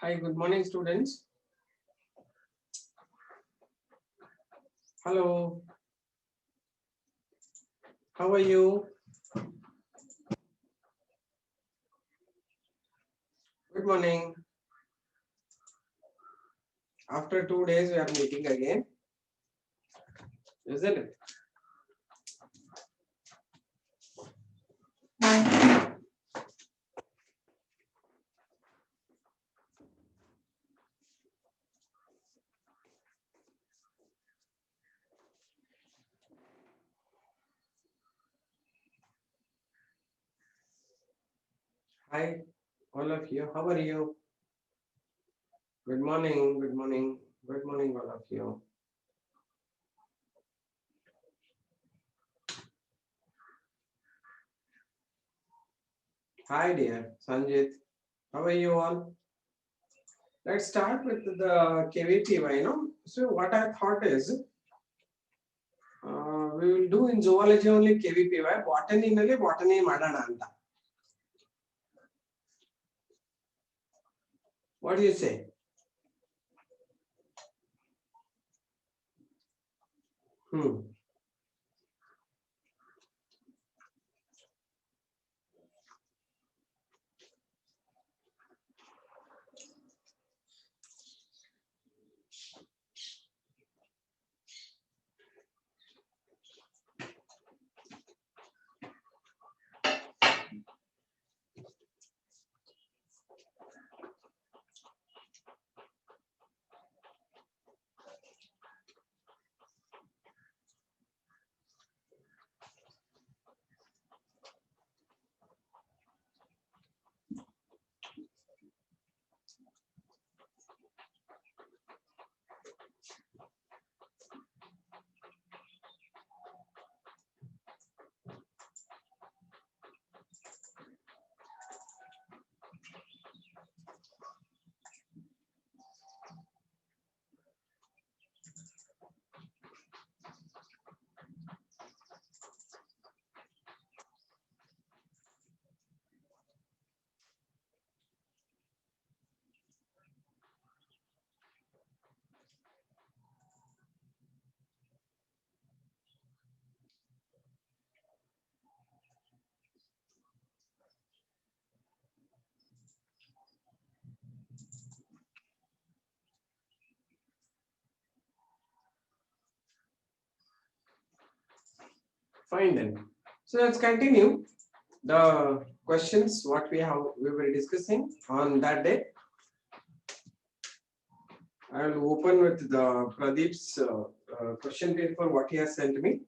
Hi, good morning, students. Hello. How are you? Good morning. After 2 days, we are meeting again, isn't it? Hi, all of you. How are you? Good morning. Good morning. Good morning, all of you. Hi, dear Sanjit. How are you all? Let's start with the KVPY. So what I thought is, we will do in zoology only KVPY. Botany nalli botany madana anta. What do you say? Fine then. So let's continue the questions what we were discussing on that day. I will open with the Pradeep's question paper what he has sent me.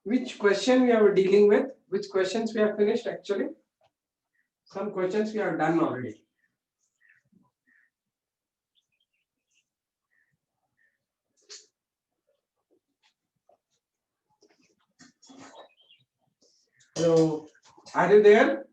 Which question we are dealing with? Which questions we have finished actually? Some questions we have done already. Hello, are you there?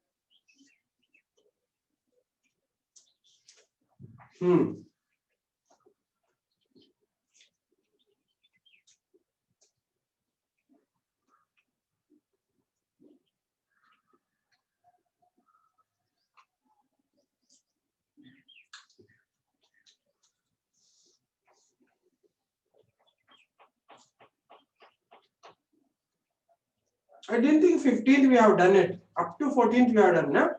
I didn't think 15th we have done it. Up to 14th we have done, no?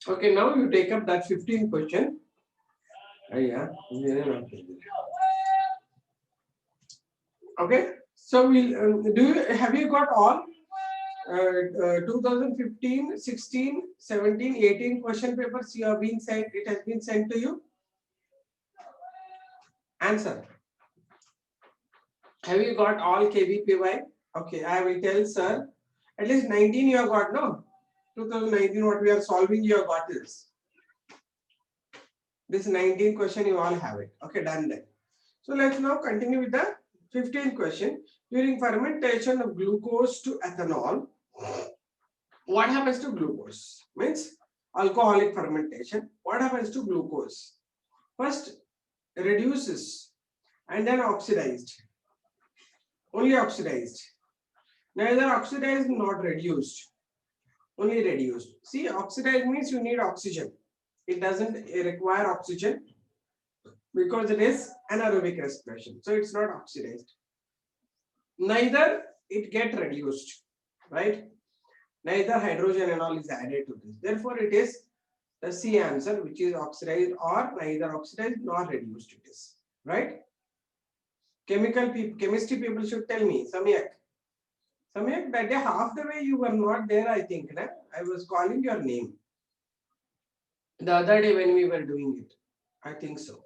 Okay, now you take up that 15th question. Yeah. Okay, so we'll have you got all? 2015, 16, 17, 18 question papers you have been sent. It has been sent to you. Answer. Have you got all KVPY? Okay, I will tell sir. At least 19 you have got, no? 2019 what we are solving you have got this 19 question you all have it. Okay, done then. So let's now continue with the 15th question. During fermentation of glucose to ethanol, what happens to glucose? Means alcoholic fermentation. What happens to glucose? First reduces and then oxidized. Only oxidized. Neither oxidized not reduced. Only reduced. See, oxidized means you need oxygen. It doesn't require oxygen because it is anaerobic respiration. So it's not oxidized. Neither it get reduced, right? Neither hydrogen and all is added to this. Therefore, it is the C answer, which is oxidized or neither oxidized nor reduced it is, right? Chemistry people should tell me, Samyak, that day half the way you were not there, I think. Na? I was calling your name the other day when we were doing it. I think so.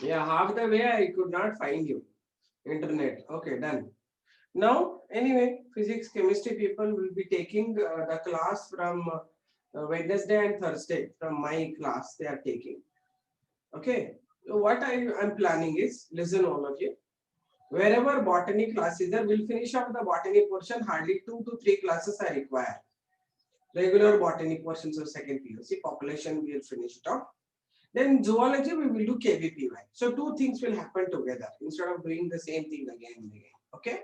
Yeah, half the way I could not find you. Internet. Okay, done. Now, anyway, physics, chemistry people will be taking the class from Wednesday and Thursday from my class they are taking. Okay. So what I am planning is, listen all of you. Wherever botany class is there, we'll finish up the botany portion. Hardly 2 to 3 classes are required. Regular botany portions of second PUC. Population we will finish it off. Then zoology we will do KVPY. So 2 things will happen together instead of doing the same thing again and again. Okay.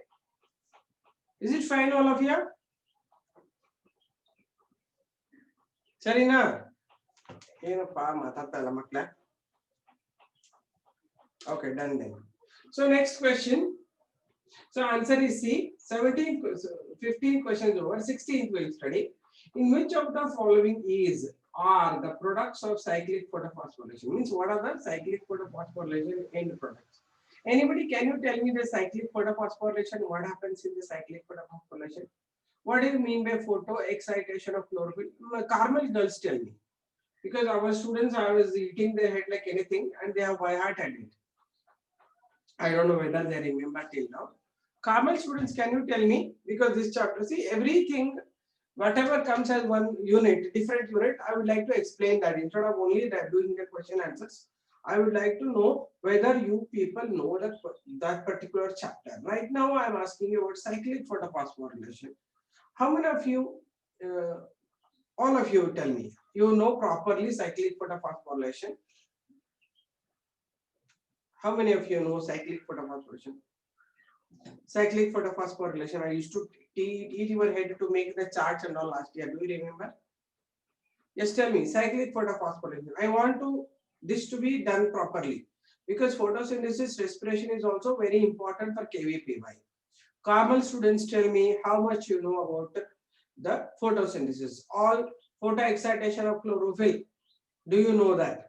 Is it fine all of you? Sarina? Okay, done then. So next question. So answer is C. 15 questions over. 16th we'll study. In which of the following are the products of cyclic photophosphorylation? Means what are the cyclic photophosphorylation end products? Anybody, can you tell me the cyclic photophosphorylation? What happens in the cyclic photophosphorylation? What do you mean by photo excitation of chlorophyll? Carmel girls tell me. Because our students are always eating their head like anything and they have by heart at it. I don't know whether they remember till now. Carmel students, can you tell me? Because this chapter, see, everything, whatever comes as one unit, different unit, I would like to explain that instead of only that doing the question answers. I would like to know whether you people know that particular chapter. Right now, I am asking you about cyclic photophosphorylation. How many of you, all of you tell me, you know properly cyclic photophosphorylation? How many of you know cyclic photophosphorylation? Cyclic photophosphorylation, I used to eat your head to make the charts and all last year. Do you remember? Just tell me, cyclic photophosphorylation. I want this to be done properly because photosynthesis respiration is also very important for KVPY. Carmel students, tell me how much you know about the photosynthesis. All photo excitation of chlorophyll. Do you know that?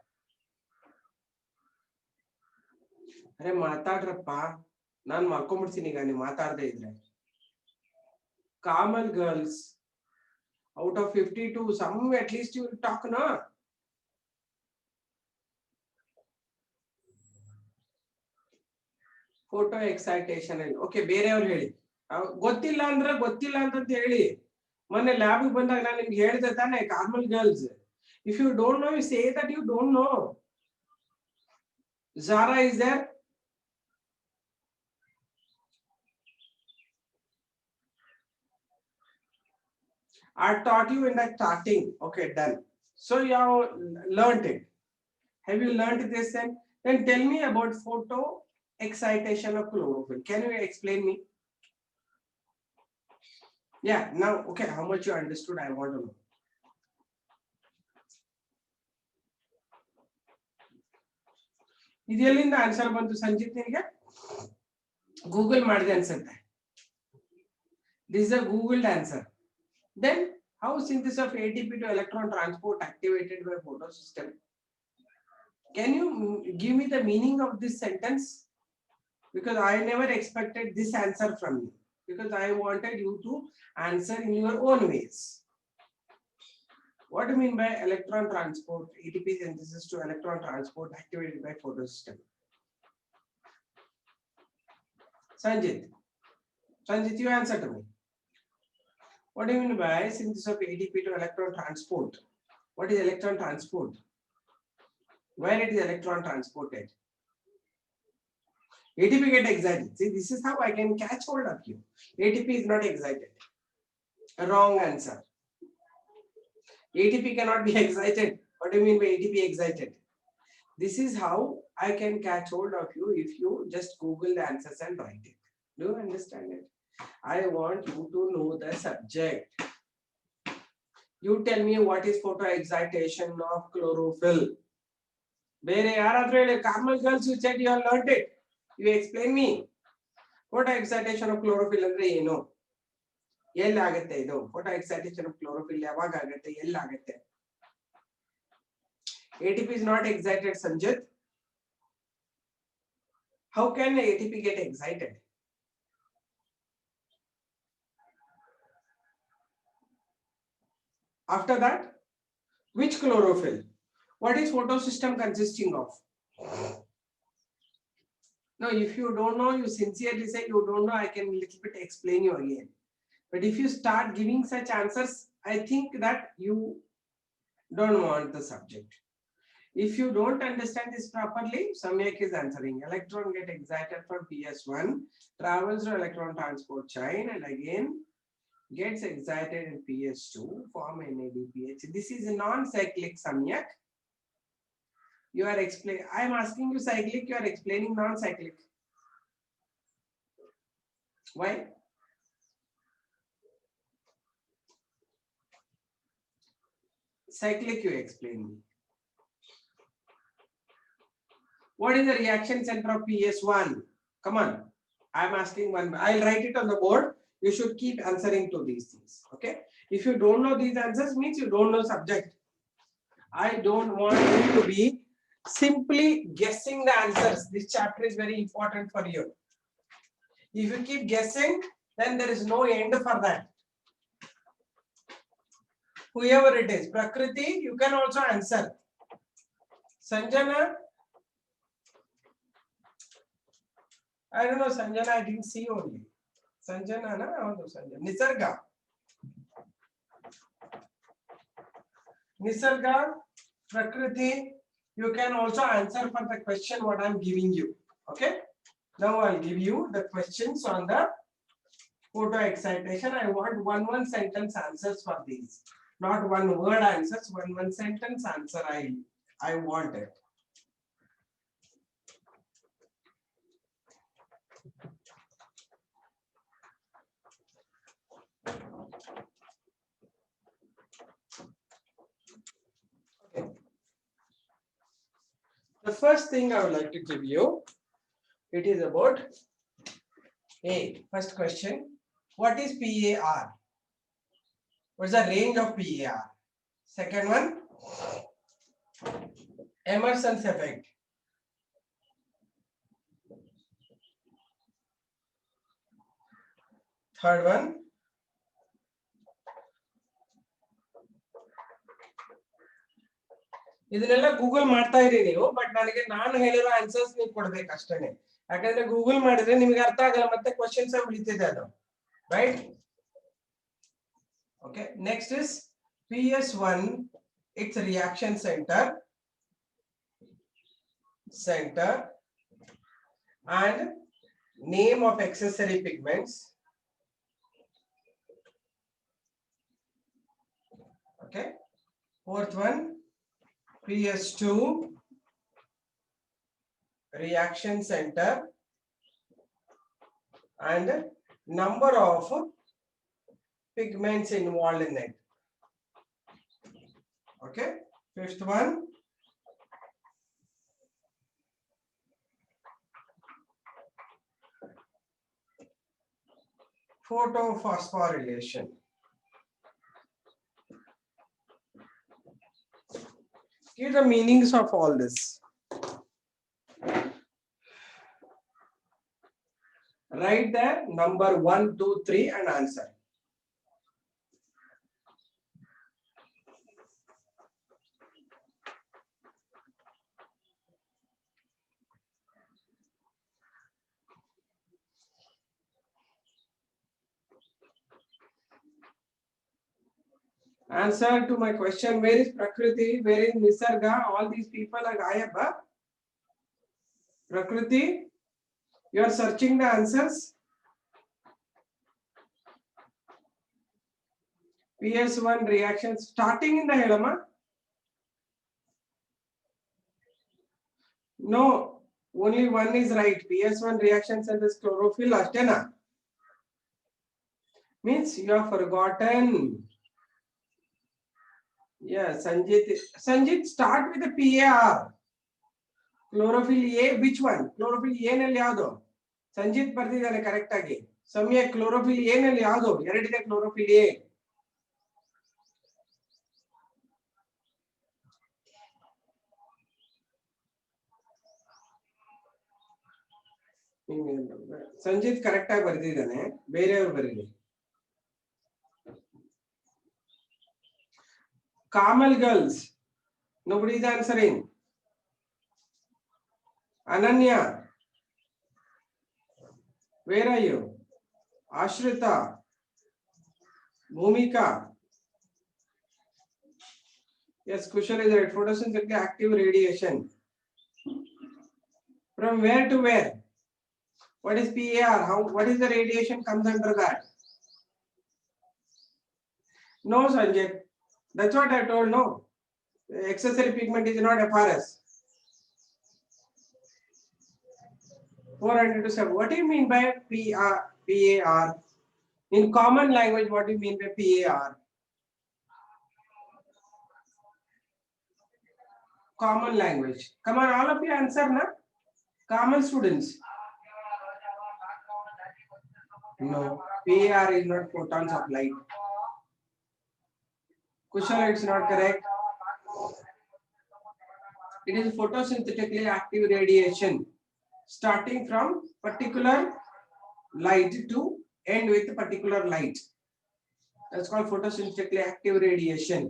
ಅರೆ ಮಾತಾಡ್ರಪ್ಪ ನಾನು ಮಲ್ಕೊಂಡ್ಬಿಡ್ತೀನಿ ಈಗ ನೀವು ಮಾತಾಡದೇ ಇದ್ರೆ. Carmel girls, out of 52, some at least you will talk, na? Photo excitation. Okay, ಬೇರೆಯವರು ಹೇಳಿ. ಗೊತ್ತಿಲ್ಲ ಅಂದ್ರೆ ಗೊತ್ತಿಲ್ಲ ಅಂತ ಹೇಳಿ. ಮೊನ್ನೆ ಲ್ಯಾಬ್ ಬಂದಾಗ ನಾನು ನಿಮ್ಗೆ ಹೇಳಿದೆ ತಾನೆ Carmel girls. If you don't know, you say that you don't know. Zara is there? I taught you in the starting. Okay, done. So you have learned it. Have you learned this then? Then tell me about photo excitation of chlorophyll. Can you explain me? Yeah, now, okay, how much you understood, I want to know. ಇದೆಲ್ಲಿಂದ answer ಬಂತು ಸಂಜಿತ್ ನಿಮಗೆ? Google ಮಾಡಿದೆ ಅನ್ಸುತ್ತೆ. This is a Googled answer. Then how synthesis of ATP to electron transport activated by photosystem? Can you give me the meaning of this sentence? Because I never expected this answer from you. because I wanted you to answer in your own ways. What do you mean by electron transport? ATP synthesis to electron transport activated by photosystem. Sanjit, you answer to me. What do you mean by synthesis of ATP to electron transport? What is electron transport? Where it is electron transported? ATP get excited. See, this is how I can catch hold of you. ATP is not excited. Wrong answer. ATP cannot be excited. What do you mean by ATP excited? This is how I can catch hold of you if you just Google the answers and write it. Do you understand it? I want you to know the subject. You tell me what is photoexcitation of chlorophyll. Carmel girls, you said you have learned it. You explain me. Photoexcitation of chlorophyll andre eno? Ellagate idu. Photoexcitation of chlorophyll yavaga agate? Ellagate? ATP is not excited, Sanjit. How can ATP get excited? After that, which chlorophyll? What is photosystem consisting of? Now, if you don't know, you sincerely say you don't know, I can little bit explain you again. But if you start giving such answers, I think that you don't want the subject. If you don't understand this properly, Samyak is answering. Electron get excited from PS1, travels to electron transport chain, and again gets excited in PS2, form NADPH. This is non-cyclic, Samyak. You are explaining. I am asking you cyclic. You are explaining non-cyclic. Why? Cyclic, you explain me. What is the reaction center of PS1? Come on. I am asking one. I'll write it on the board. You should keep answering to these things. Okay. If you don't know these answers, means you don't know subject. I don't want you to be simply guessing the answers. This chapter is very important for you. If you keep guessing, then there is no end for that. Whoever it is, Prakriti, you can also answer. Sanjana, I don't know, Sanjana, I didn't see only. Sanjana, na? Sanjana. Nisarga. Nisarga, Prakriti, you can also answer for the question what I'm giving you. Okay? Now I'll give you the questions on the photo excitation. I want one sentence answers for these. Not one word answers, one sentence answer I want it. Okay. The first thing I would like to give you, it is about first question. What is PAR? What's the range of PAR? Second one, Emerson's effect. Third one, ಇದನ್ನೆಲ್ಲ Google ಮಾಡ್ತಾ ಇರಿ ನೀವು, but ನನಗೆ ನಾನು ಹೇಳಿರೋ answers ನೀವು ಕೊಡ್ಬೇಕು ಅಷ್ಟೇನೆ. ಯಾಕಂದ್ರೆ ಗೂಗಲ್ ಮಾಡಿದ್ರೆ ನಿಮಗೆ ಅರ್ಥ ಆಗಲ್ಲ, ಮತ್ತೆ ಕ್ವಶನ್ಸ್ ಉಳಿತಿದೆ ಅದು, right? Okay, next is PS1, its reaction center and name of accessory pigments. Okay, fourth one, PS2 reaction center and number of pigments involved in it. Okay, fifth one, photophosphorylation. Give the meanings of all this. write the number 1, 2, 3 and answer. Answer to my question, where is Prakriti, where is Nisarga? All these people are gayab. Prakriti, you are searching the answers. PS1 reactions starting in the helama. No, only one is right. PS1 reactions and this chlorophyll astena. Means you have forgotten. Yeah, Sanjit, start with the PAR. Chlorophyll A, which one? Chlorophyll A ನಲ್ಲಿ ಯಾವುದು? Sanjith ಬರ್ತಿದ್ದಾನೆ correct ಆಗಿ. ಸಮಯ chlorophyll A ನಲ್ಲಿ ಯಾವುದು? ಎರಡಿದೆ chlorophyll A. Sanjith correct ಆಗಿ ಬರ್ತಿದ್ದಾನೆ, ಬೇರೆಯವರು ಬರೀಲಿ. Kamal girls, nobody is answering. Ananya, where are you? Ashrita, Bhumika. Yes, Kushal is right. Photosynthetic active radiation. From where to where? What is PAR? What is the radiation comes under that? No, Sanjay. That's what I told. No, accessory pigment is not FRS. 400 to 7. What do you mean by PAR? In common language, what do you mean by PAR? Common language. Come on, all of you answer, na? Common students. No, PAR is not photons of light. Kushal, it's not correct. It is photosynthetically active radiation starting from particular light to end with particular light. That's called photosynthetically active radiation.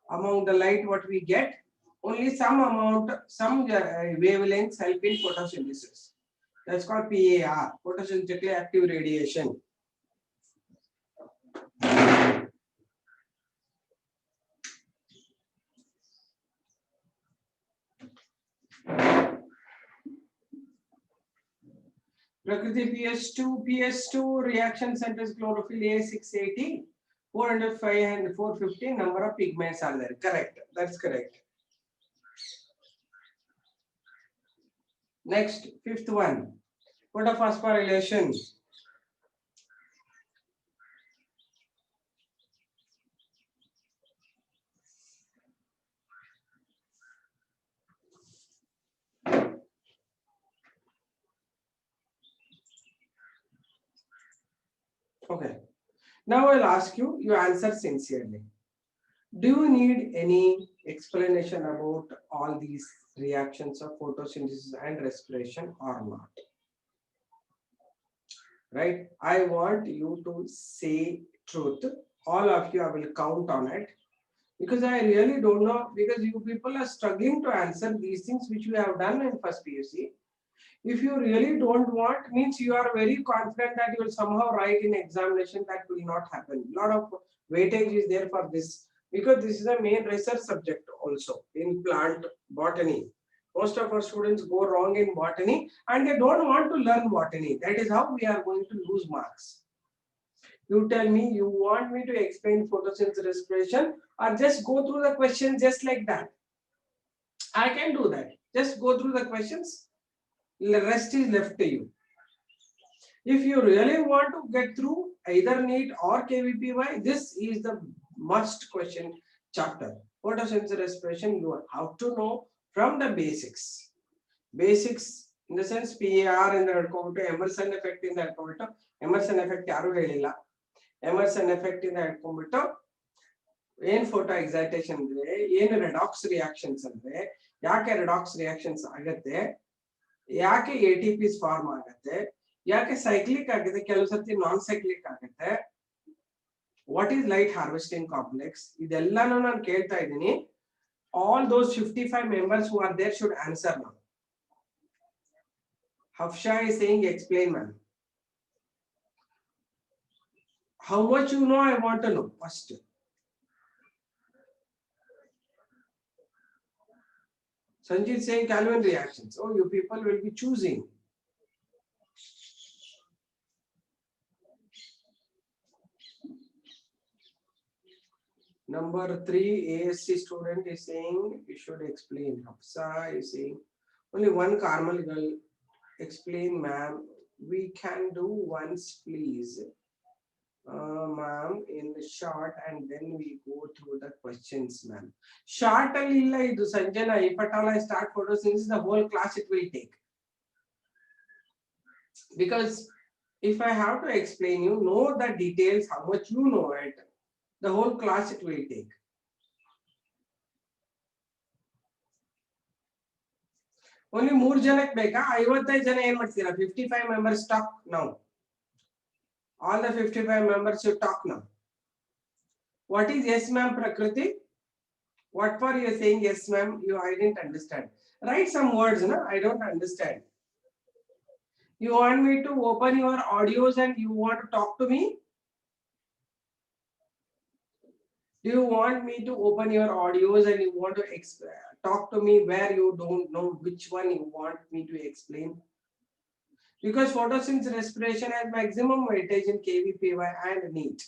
Among the light what we get, only some amount, some wavelengths help in photosynthesis. That's called PAR, photosynthetically active radiation. Prakriti PS2 reaction centers chlorophyll A 680, 405 and 450 number of pigments are there. Correct. That's correct. Next, fifth one, photophosphorylation. Okay. Now I'll ask you, you answer sincerely. Do you need any explanation about all these reactions of photosynthesis and respiration or not? Right? I want you to say truth. All of you, I will count on it. Because I really don't know, because you people are struggling to answer these things which we have done in first PUC. If you really don't want, means you are very confident that you will somehow write in examination, that will not happen. A lot of weightage is there for this, because this is a main research subject also in plant botany. Most of our students go wrong in botany and they don't want to learn botany. That is how we are going to lose marks. You tell me, you want me to explain photosynthesis respiration or just go through the questions just like that? I can do that. Just go through the questions. The rest is left to you. If you really want to get through either NEET or KVPY, this is the must question chapter. Photosynthesis respiration, you have to know from the basics. Basics in the sense PAR in the Emerson effect in the Emerson effect yaru helilla. Emerson effect in the ಏನ್ photo excitation ಅಂದ್ರೆ ಏನು redox reactions ಅಂದ್ರೆ ಯಾಕೆ redox reactions ಆಗತ್ತೆ, ಯಾಕೆ ATPs form ಆಗತ್ತೆ, ಯಾಕೆ cyclic ಆಗಿದೆ, ಕೆಲವು ಸರ್ತಿ ನಾನ್ ಸೈಕ್ಲಿಕ್ ಆಗುತ್ತೆ. What is light harvesting complex, ಇದೆಲ್ಲಾನು ನಾನು ಕೇಳ್ತಾ ಇದ್ದೀನಿ. All those 55 members who are there should answer now. Hafsha is saying explain ma'am. How much you know, I want to know first. Sanjit saying Calvin reactions. Oh, you people will be choosing. Number 3 ASC student is saying you should explain. Hafsa is saying only one Carmel girl. Explain ma'am. We can do once please. Ma'am, in the short, and then we go through the questions ma'am. Short alli illa idu Sanjana, if at all I start photosynthesis, the whole class it will take. Because if I have to explain, you know the details, how much you know it, the whole class it will take. Only 3 ಜನಕ್ಕೆ ಬೇಕಾ, 55 ಜನ ಏನ್ ಮಾಡ್ತೀರಾ? 55 members talk now. All the 55 members should talk now. What is yes ma'am Prakriti? What for you are saying yes ma'am? I didn't understand. Write some words, no? I don't understand. You want me to open your audios and you want to talk to me? Do you want me to open your audios and you want to talk to me where you don't know which one you want me to explain? Because photosynthesis respiration has maximum weightage in KVPY and NEAT.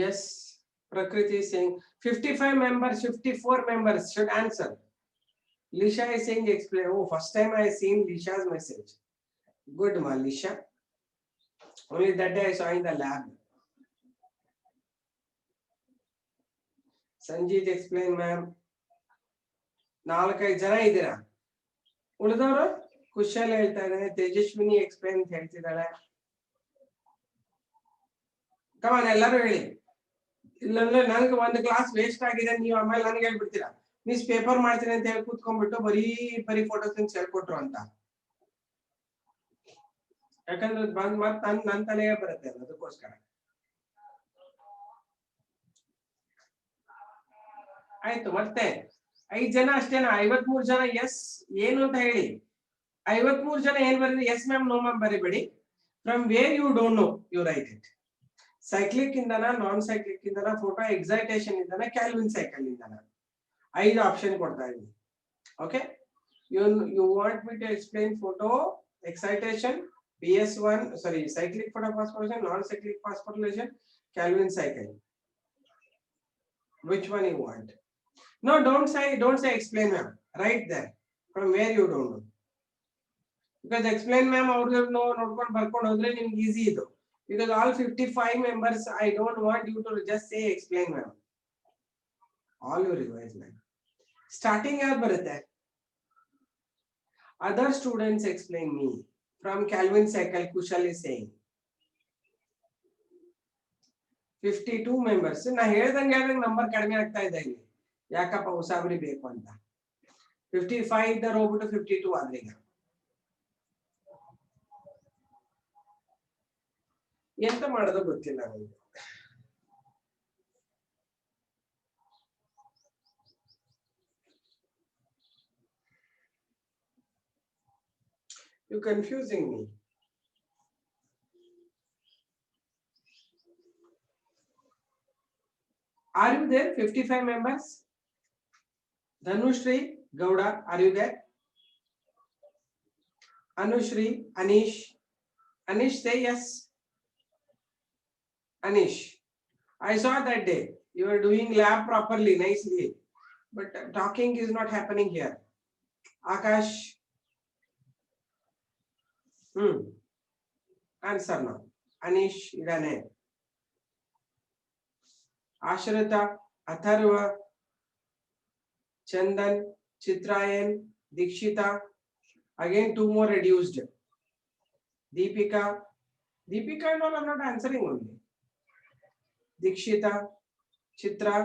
Yes, Prakriti is saying 55 members, 54 members should answer. Lisha is saying explain. Oh, first time I seen Lisha's message. Good, ma, Lisha. Only that day I saw in the lab. Sanjit explain ma'am. 4-5 ಜನ ಇದ್ದೀರಾ. ಉಳಿದವರು ಕುಶಲ್ ಹೇಳ್ತಾ ಇದ್ದಾನೆ, Tejaswini explain ಅಂತ ಹೇಳ್ತಿದ್ದಾಳೆ. ಕಮಾನ್ ಎಲ್ಲರೂ ಹೇಳಿ, ಇಲ್ಲಂದ್ರೆ ನನಗೆ ಒಂದು ಕ್ಲಾಸ್ ವೇಸ್ಟ್ ಆಗಿದೆ, ನೀವು ಆಮೇಲೆ ನನಗೆ ಹೇಳ್ಬಿಡ್ತೀರಾ ಮಿಸ್ ಪೇಪರ್ ಮಾಡ್ತೀನಿ ಅಂತ ಹೇಳಿ ಕೂತ್ಕೊಂಡ್ಬಿಟ್ಟು ಬರೀ ಫೋಟೋಸಿಂಥೆಸಿಸ್ ಹೇಳ್ಕೊಟ್ರು ಅಂತ. ಯಾಕಂದ್ರೆ ಬಂದ್ ಮತ್ ನನ್ ತಲೆಗೆ ಬರುತ್ತೆ ಅದಕ್ಕೋಸ್ಕರ. ಆಯ್ತು, ಮತ್ತೆ 5 ಜನ ಅಷ್ಟೇನಾ? 53 ಜನ ಎಸ್ ಏನು ಅಂತ ಹೇಳಿ. 53 ಜನ ಏನ್ ಬರೀರಿ? ಎಸ್ ಮ್ಯಾಮ್ ನೋ ಮ್ಯಾಮ್ ಬರೀಬೇಡಿ. From where you don't know you write it. Cyclic ಇಂದನ, ನಾನ್ ಸೈಕ್ಲಿಕ್ ಇಂದನ, ಫೋಟೋ ಎಕ್ಸೈಟೇಷನ್ ಇಂದನ, ಕ್ಯಾಲ್ವಿನ್ ಸೈಕಲ್ ಇಂದನ 5 ಆಪ್ಷನ್ ಕೊಡ್ತಾ ಇದ್ದೀನಿ. Okay, you want me to explain photo excitation, PS1, sorry, cyclic photophosphorylation, non-cyclic phosphorylation, Calvin cycle. Which one you want? No, don't say explain ma'am. Right there, from where you don't know. Because explain ma'am, ಅವ್ರು ನೋಡ್ಕೊಂಡು ಬರ್ಕೊಂಡು ಹೋದ್ರೆ ನಿಮ್ಗೆ easy ಇದು. Because all 55 members, I don't want you to just say explain ma'am. All you revise ma'am. Starting ಯಾರು ಬರುತ್ತೆ? Other students explain me. From Calvin cycle, Kushal is saying 52 members. ನಾ ಹೇಳ್ದಂಗೆ ನಂಬರ್ ಕಡಿಮೆ ಆಗ್ತಾ ಇದೆ ಇಲ್ಲಿ. ಯಾಕಪ್ಪ ಉಸಾಬರಿ ಬೇಕು ಅಂತ. 55 ಇದ್ದ ಹೋಗ್ಬಿಟ್ಟು 52 ಆದ್ರೆ ಈಗ ಎಂತ ಮಾಡೋದು ಗೊತ್ತಿಲ್ಲ ನನಗೆ. You're confusing me. Are you there? 55 members. Dhanushri Gowda, are you there? Anushri, Anish. Anish, say yes. Anish, I saw that day you are doing lab properly, nicely, but talking is not happening here. Akash, answer now. Anish idane. Ashrita, Atharva, Chandan, Chitrayan, Dikshita. Again 2 more reduced. Deepika and all are not answering only. Dikshita, Chitra,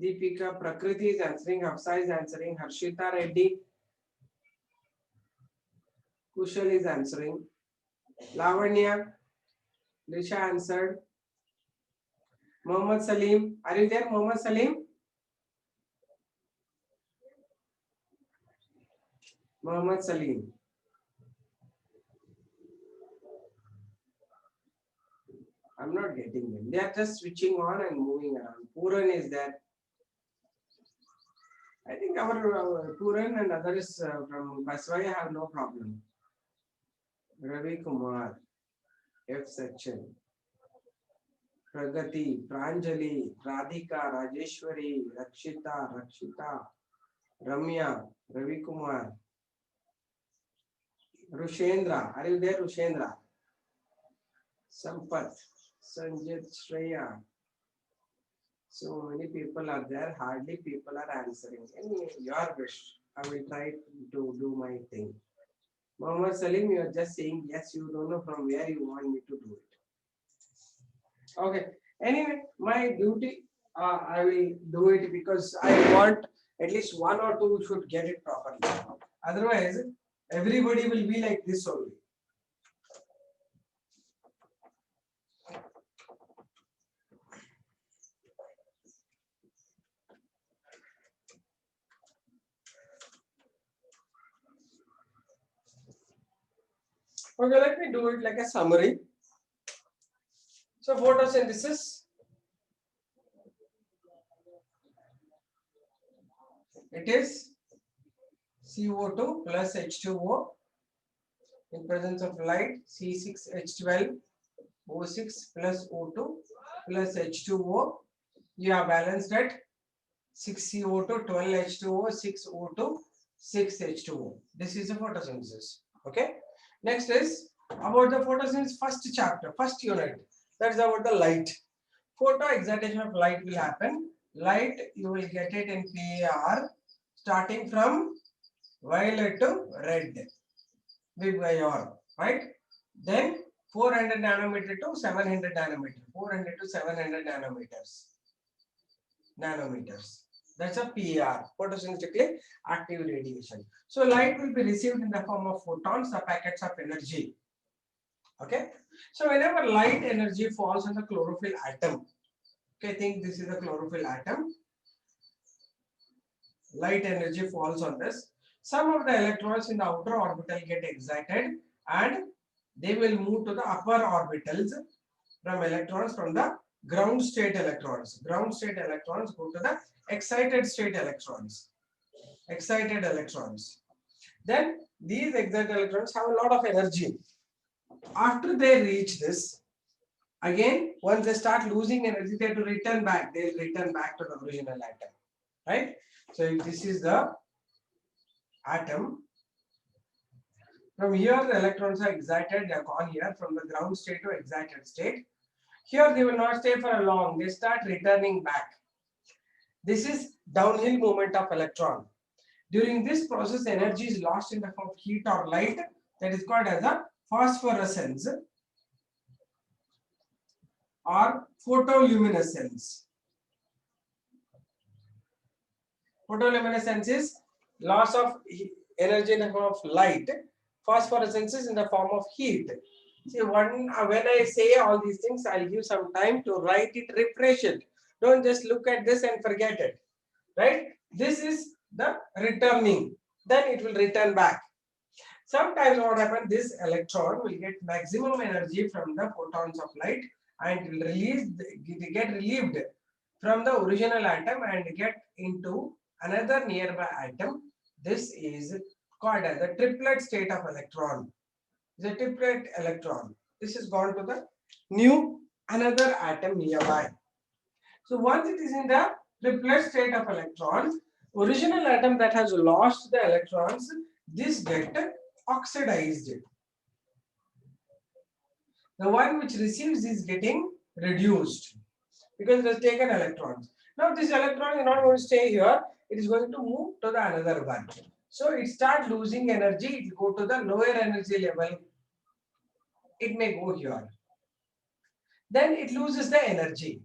Deepika, Prakriti is answering, Hafsa is answering, Harshita Reddy, Kushal is answering, Lavanya, Lisha answered, Mohammad Salim, are you there, Mohammad Salim? Mohammad Salim. I'm not getting them. They are just switching on and moving around. Puran is there. I think our Puran and others from Baswaya have no problem. Ravi Kumar, F section, Pragati, Pranjali, Radhika, Rajeshwari, Rakshita, Ramya, Ravi Kumar, Rushendra. Are you there, Rushendra? Sampath, Sanjit, Shreya. So many people are there, hardly people are answering. Anyway, your wish. I will try to do my thing. Mohammad Salim, you are just saying yes, you don't know from where you want me to do it. Okay. Anyway, my duty, I will do it because I want at least one or two should get it properly. Otherwise, everybody will be like this only. Okay, let me do it like a summary. So photosynthesis, it is CO2 plus H2O in presence of light, C6H12 O6 plus O2 plus H2O. You have balanced at 6 CO2, 12 H2O, 6 O2, 6 H2O. This is the photosynthesis. Okay. Next is about the photosynthesis first chapter, first unit. That's about the light. Photo excitation of light will happen. Light, you will get it in PAR starting from violet to red. Big IR, right? Then 400 nanometer to 700 nanometer. 400 to 700 nanometers. That's a PAR, photosynthetically active radiation. So light will be received in the form of photons, the packets of energy. Okay. So whenever light energy falls on the chlorophyll atom, okay, think this is a chlorophyll atom. Light energy falls on this. Some of the electrons in the outer orbital get excited and they will move to the upper orbitals from electrons from the ground state electrons. Ground state electrons go to the excited state electrons. Excited electrons. Then these excited electrons have a lot of energy. After they reach this, again, once they start losing energy, they have to return back. They will return back to the original atom. Right? So if this is the atom, from here the electrons are excited, they are gone here from the ground state to excited state. Here they will not stay for a long, they start returning back. This is downhill movement of electron. During this process, energy is lost in the form of heat or light, that is called as a phosphorescence or photoluminescence. Photoluminescence is loss of energy in the form of light. Phosphorescence is in the form of heat. See, when I say all these things, I'll give some time to write it, refresh it. Don't just look at this and forget it. Right? This is the returning. Then it will return back. Sometimes what happens, this electron will get maximum energy from the photons of light and will get relieved from the original atom and get into another nearby atom. This is called as the triplet state of electron. The triplet electron. This is gone to the new another atom nearby. So once it is in the triplet state of electrons, original atom that has lost the electrons, this get oxidized. The one which receives is getting reduced because it has taken electrons. Now this electron is not going to stay here, it is going to move to the another one. So it starts losing energy, it will go to the lower energy level. It may go here. Then it loses the energy.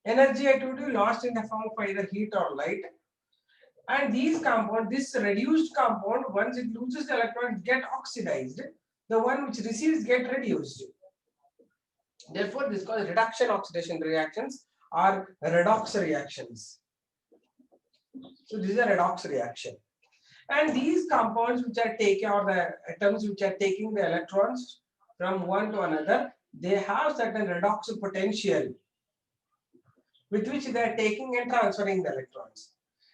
Energy, I told you, lost in the form of either heat or light. And these compound, this reduced compound, once it loses the electrons, get oxidized. The one which receives get reduced. Therefore, this is called reduction oxidation reactions or redox reactions. So this is a redox reaction. And these compounds which are taking, or the atoms which are taking the electrons from one to another, they have certain redox potential with which they are taking and transferring the electrons.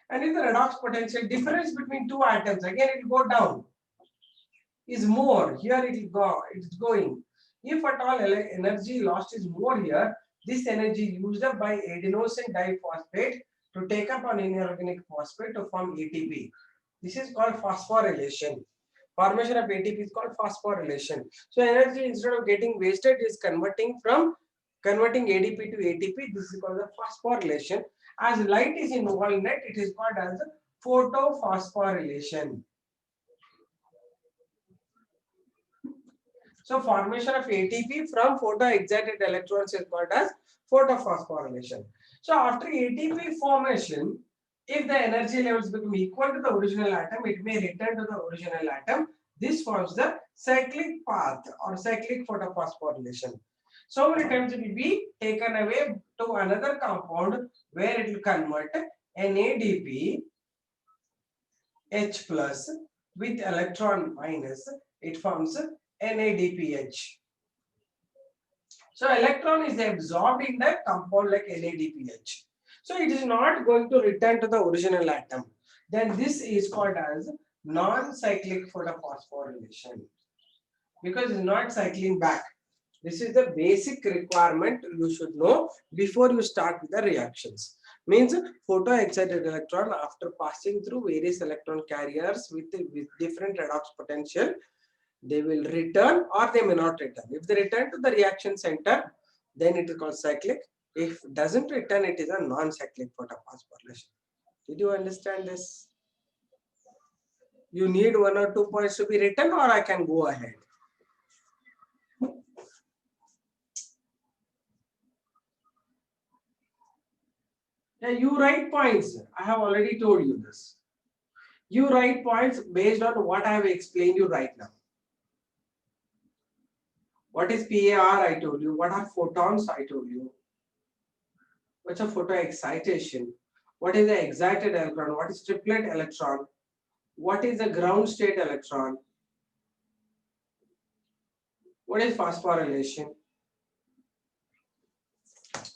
And if the redox potential difference between two atoms, again it will go down, is more. Here it will go, it's going. If at all energy lost is more here, this energy used up by adenosine diphosphate to take up an inorganic phosphate to form ATP. This is called phosphorylation. Formation of ATP is called phosphorylation. So energy, instead of getting wasted, is converting ADP to ATP. This is called the phosphorylation. As light is involved in it, it is called as photophosphorylation. So formation of ATP from photoexcited electrons is called as photophosphorylation. So after ATP formation, if the energy levels become equal to the original atom, it may return to the original atom. This forms the cyclic path or cyclic photophosphorylation. So many times it will be taken away to another compound where it will convert NADP H plus with electron minus, it forms NADPH. So electron is absorbed in the compound like NADPH. So it is not going to return to the original atom. Then this is called as non-cyclic photophosphorylation because it's not cycling back. This is the basic requirement you should know before you start with the reactions. Means photoexcited electron, after passing through various electron carriers with different redox potential, they will return or they may not return. If they return to the reaction center, then it is called cyclic. If doesn't return, it is a non-cyclic photophosphorylation. Did you understand this? You need 1 or 2 points to be written, or I can go ahead. Yeah, you write points. I have already told you this. You write points based on what I have explained you right now. What is PAR? I told you. What are photons? I told you. What's a photoexcitation? What is the excited electron? What is triplet electron? What is the ground state electron? What is phosphorylation?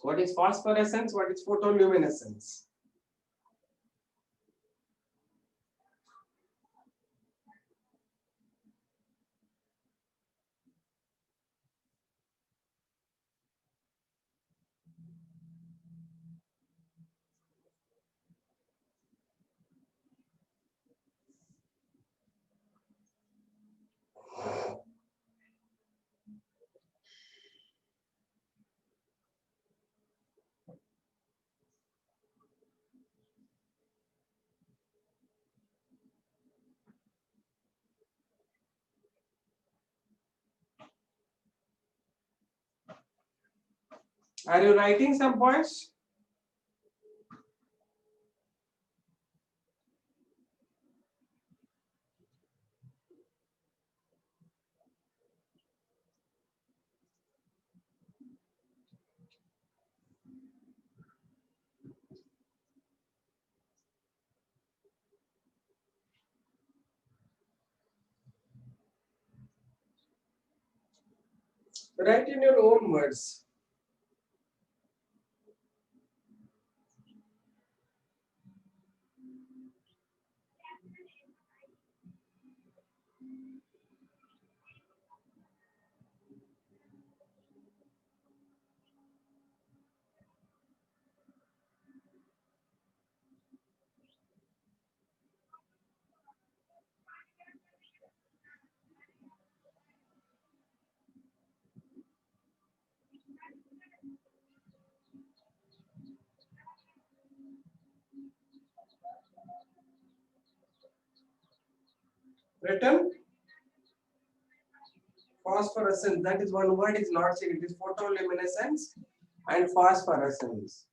What is phosphorescence? What is photoluminescence? Are you writing some points? Write in your own words. Written? Phosphorescence, that is one word is not seen. It is photoluminescence and phosphorescence.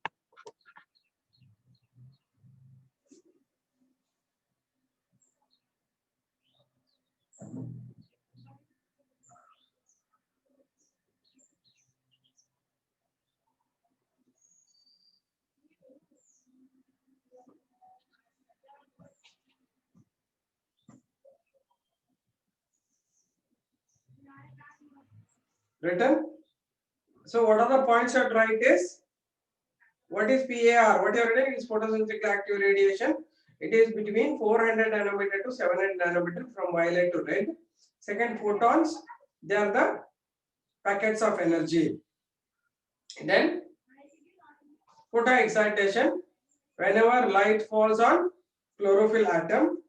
Written. So what are the points you have to write is, what is PAR? What you are writing is photosynthetic active radiation. It is between 400 nanometer to 700 nanometer from violet to red. Second, photons, they are the packets of energy. Then photo excitation, whenever light falls on chlorophyll atom,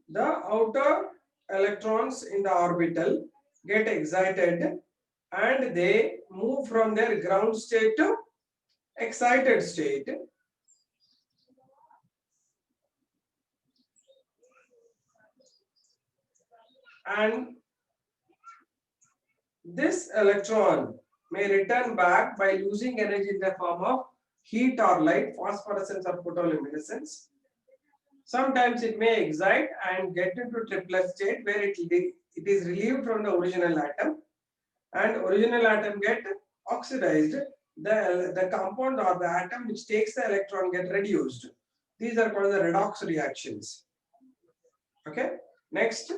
the outer electrons in the orbital get excited and they move from their ground state to excited state. And this electron may return back by losing energy in the form of heat or light, phosphorescence or photoluminescence. Sometimes it may excite and get into triplet state where it is relieved from the original atom, and original atom get oxidized. The compound or the atom which takes the electron get reduced. These are called the redox reactions. Okay. Next.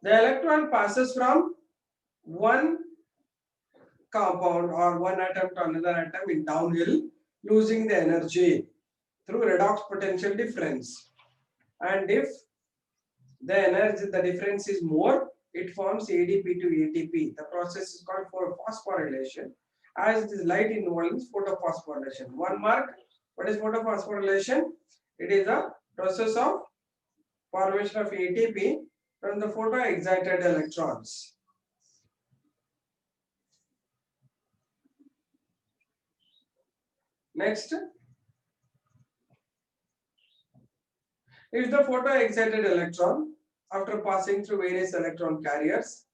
The electron passes from one compound or one atom to another atom in downhill, losing the energy through redox potential difference. And if the energy, the difference is more, it forms ADP to ATP. The process is called phosphorylation. As it is light involved in photophosphorylation. One mark. What is photophosphorylation? It is a process of formation of ATP from the photo-excited electrons. Next, if the photo-excited electron, after passing through various electron carriers,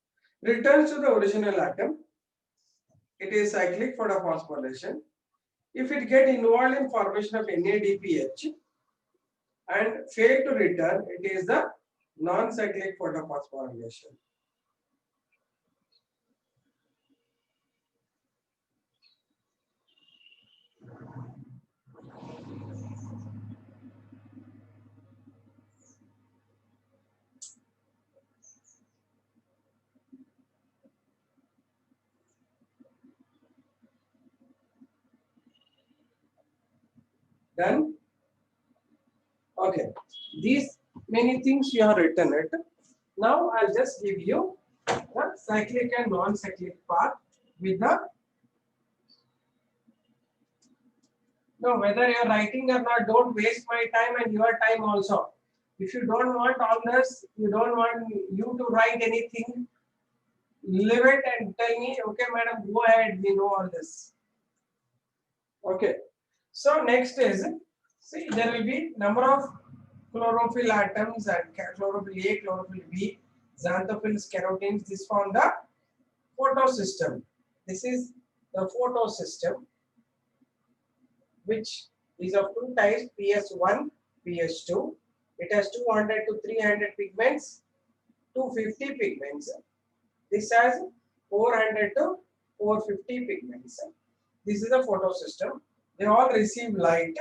returns to the original atom, it is cyclic photophosphorylation. If it get involved in formation of NADPH and fail to return, it is the non-cyclic photophosphorylation. Done? Okay. These many things you have written it. Now I'll just give you the cyclic and non-cyclic part with the, no, whether you're writing or not, don't waste my time and your time also. If you don't want all this, you don't want you to write anything, leave it and tell me, okay, madam, go ahead, we know all this. Okay. So next is, see, there will be number of chlorophyll atoms and chlorophyll A, chlorophyll B, xanthophylls, carotenes. This form the photosystem. This is the photosystem, which is of two types, PS1, PS2. It has 200 to 300 pigments, 250 pigments. This has 400 to 450 pigments. This is the photosystem. They all receive light,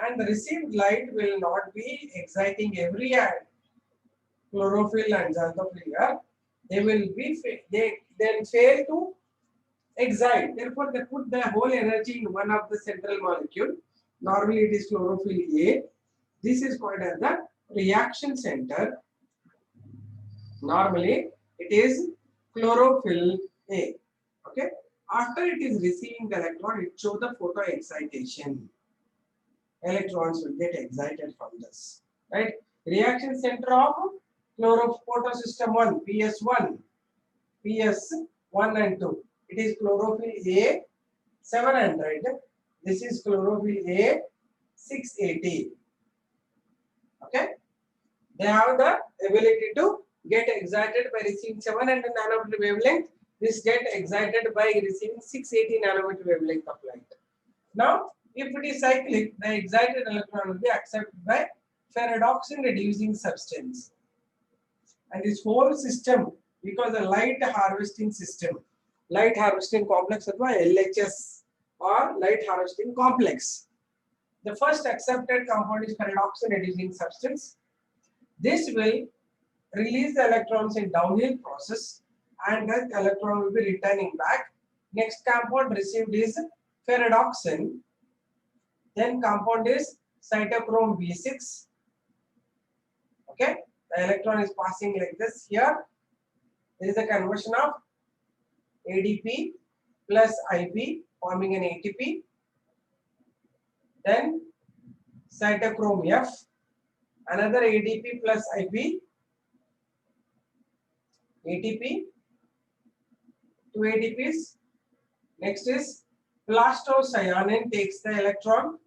and the received light will not be exciting every chlorophyll and xanthophylls here. They will be, they then fail to excite. Therefore, they put the whole energy in one of the central molecule. Normally, it is chlorophyll A. This is called as the reaction center. Normally, it is chlorophyll A. Okay. After it is receiving the electron, it shows the photo excitation. Electrons will get excited from this. Right. Reaction center of photosystem 1, PS1, PS1 and 2. It is chlorophyll A 700. This is chlorophyll A 680. Okay. They have the ability to get excited by receiving 700 nanometer wavelength. This get excited by receiving 680 nanometer wavelength of light. Now, if it is cyclic, the excited electron will be accepted by ferredoxin reducing substance. And this whole system, because the light harvesting system, light harvesting complex अथवा LHS or light harvesting complex. The first accepted compound is ferredoxin reducing substance. This will release the electrons in downhill process and that electron will be returning back. Next compound received is ferredoxin. Then compound is cytochrome B6. Okay, the electron is passing like this here. There is a conversion of ADP plus IP forming an ATP. Then cytochrome F, another ADP plus IP, ATP, two ADPs. Next is plastocyanin takes the electron,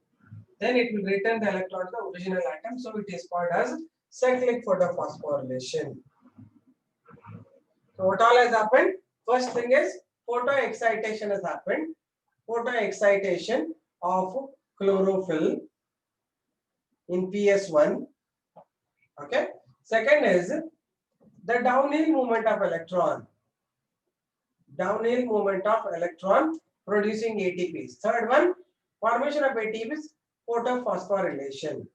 then it will return the electron to the original atom. So it is called as cyclic photophosphorylation. So what all has happened? First thing is photoexcitation has happened. Photoexcitation of chlorophyll in PS1. Okay. Second is the downhill movement of electron. Downhill movement of electron producing ATPs. Third one, formation of ATPs, photophosphorylation.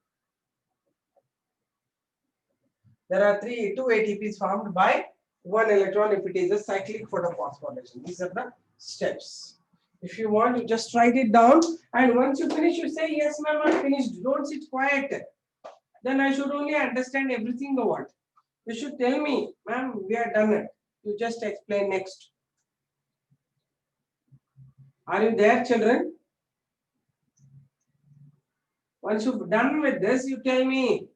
There are two ATPs formed by one electron if it is a cyclic photophosphorylation. These are the steps. If you want, you just write it down, and once you finish, you say, yes, ma'am, I'm finished. Don't sit quiet. Then I should only understand everything or what. You should tell me, ma'am, we are done it. You just explain next. Are you there, children? Once you've done with this, you tell me.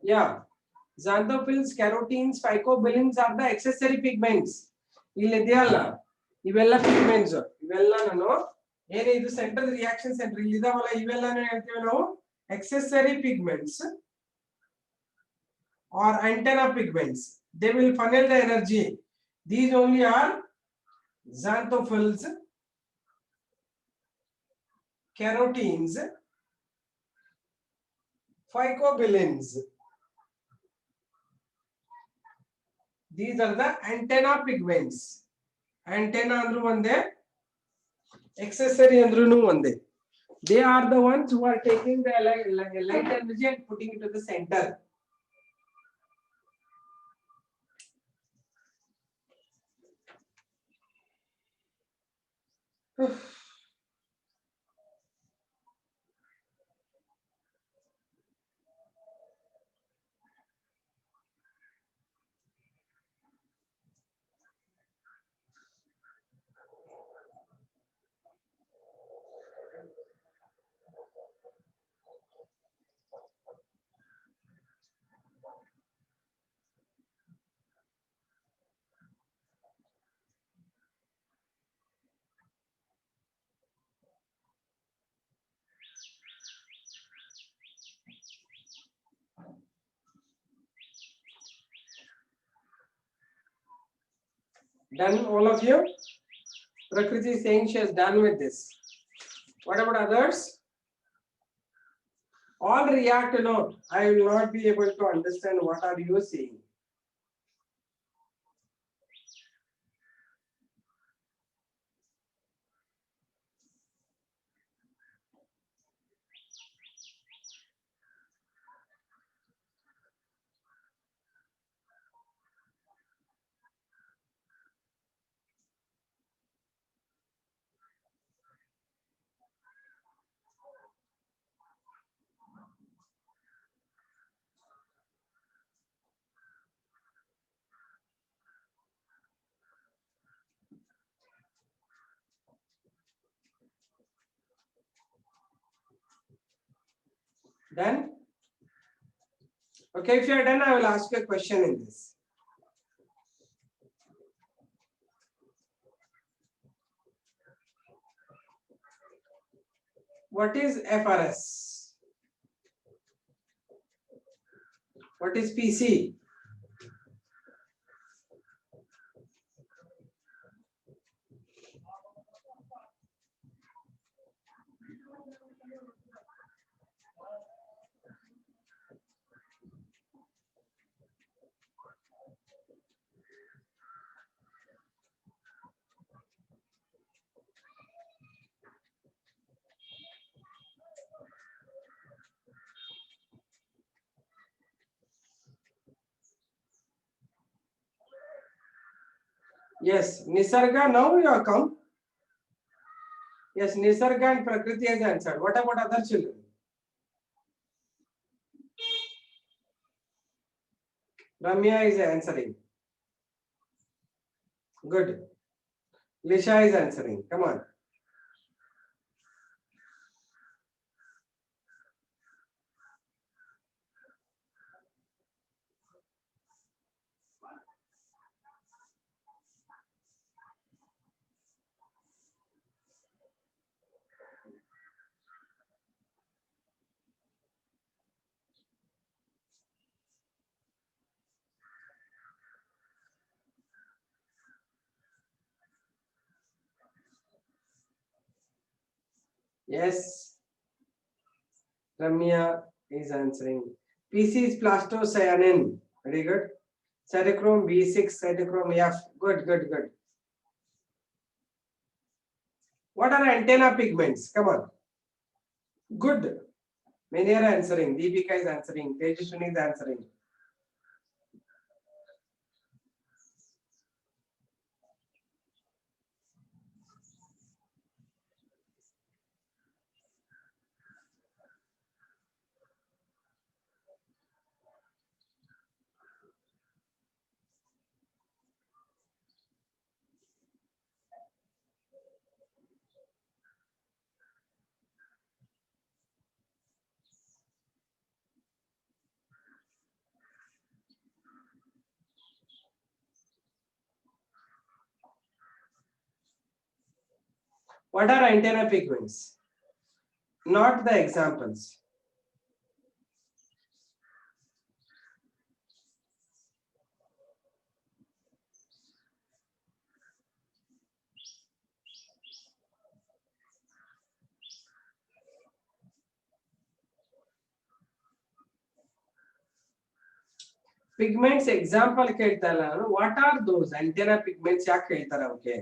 Yeah. Xanthophylls, carotenes, phycobilins are the accessory pigments. ಇಲ್ಲಿದೆಯಲ್ಲ ಇವೆಲ್ಲ pigments. ಇವೆಲ್ಲ ನಾನು ಏನೇ ಇದು central reaction centre ಇಲ್ಲಿ ಇದಾವಲ್ಲ ಇವೆಲ್ಲನೂ ಹೇಳ್ತೀವಿ ನಾವು accessory pigments or antenna pigments. They will funnel the energy. These only are xanthophylls, carotenes, phycobilins. These are the antenna pigments. Antenna andru onde, accessory andru onde. They are the ones who are taking the light energy and putting it to the center. Done, all of you? Prakriti is saying she has done with this. What about others? All react, no. I will not be able to understand what are you saying. Done? Okay, if you are done, I will ask you a question in this. What is FRS? What is PC? Yes, Nisarga, now you have come. Yes, Nisarga and Prakriti has answered. What about other children? Ramya is answering. Good. Lisha is answering. Come on. Yes, Ramya is answering. PC is plastocyanin. Very good. Cytochrome B6, cytochrome F. Good, good, good. What are antenna pigments? Come on. Good. Many are answering. Deepika is answering. Tejaswini is answering. What are antenna pigments? Not the examples. Pigments example ಕೇಳ್ತಲ್ಲ ನಾನು. What are those antenna pigments? ಯಾಕೆ ಕೇಳ್ತಾರೆ ಅವಕ್ಕೆ?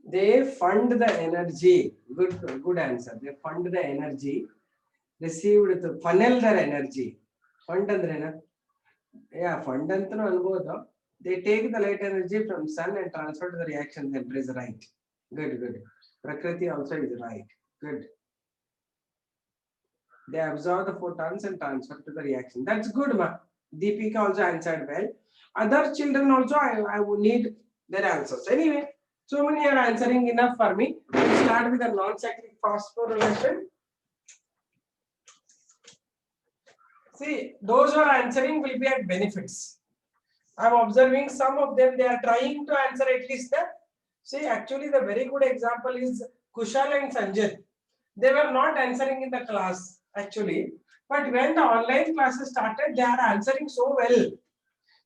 They fund the energy. Good answer. They fund the energy received to funnel their energy. Fund ಅಂದ್ರೇನ? Yeah, fund ಅಂತನೂ ಅನ್ಬೋದು. They take the light energy from sun and transfer to the reaction center is right. Good, good. Prakriti also is right. Good. They absorb the photons and transfer to the reaction. That's good, ma. Deepika also answered well. Other children also, I would need their answers. Anyway, so many are answering enough for me. We'll start with the non-cyclic phosphorylation. See, those who are answering will be at benefits. I'm observing some of them, they are trying to answer at least that. See, actually, the very good example is Kushal and Sanjay. They were not answering in the class, actually. But when the online classes started, they are answering so well.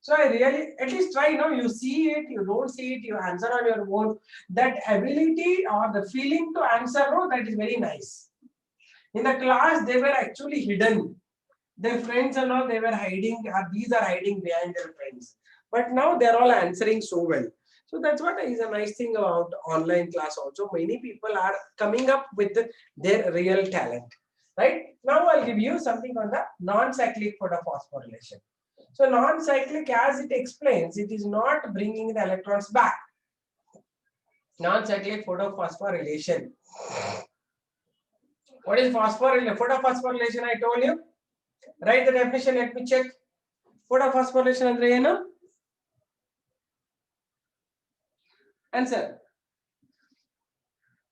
So I really, at least try, you see it, you don't see it, you answer on your own. That ability or the feeling to answer, that is very nice. In the class, they were actually hidden. Their friends and all, they were hiding, these are hiding behind their friends. But now they're all answering so well. So that's what is a nice thing about online class also. Many people are coming up with their real talent. Right? Now I'll give you something on the non-cyclic photophosphorylation. So non-cyclic, as it explains, it is not bringing the electrons back. Non-cyclic photophosphorylation. What is phosphorylation? Photophosphorylation, I told you. Write the definition, let me check. Photophosphorylation andre ಏನು? Answer.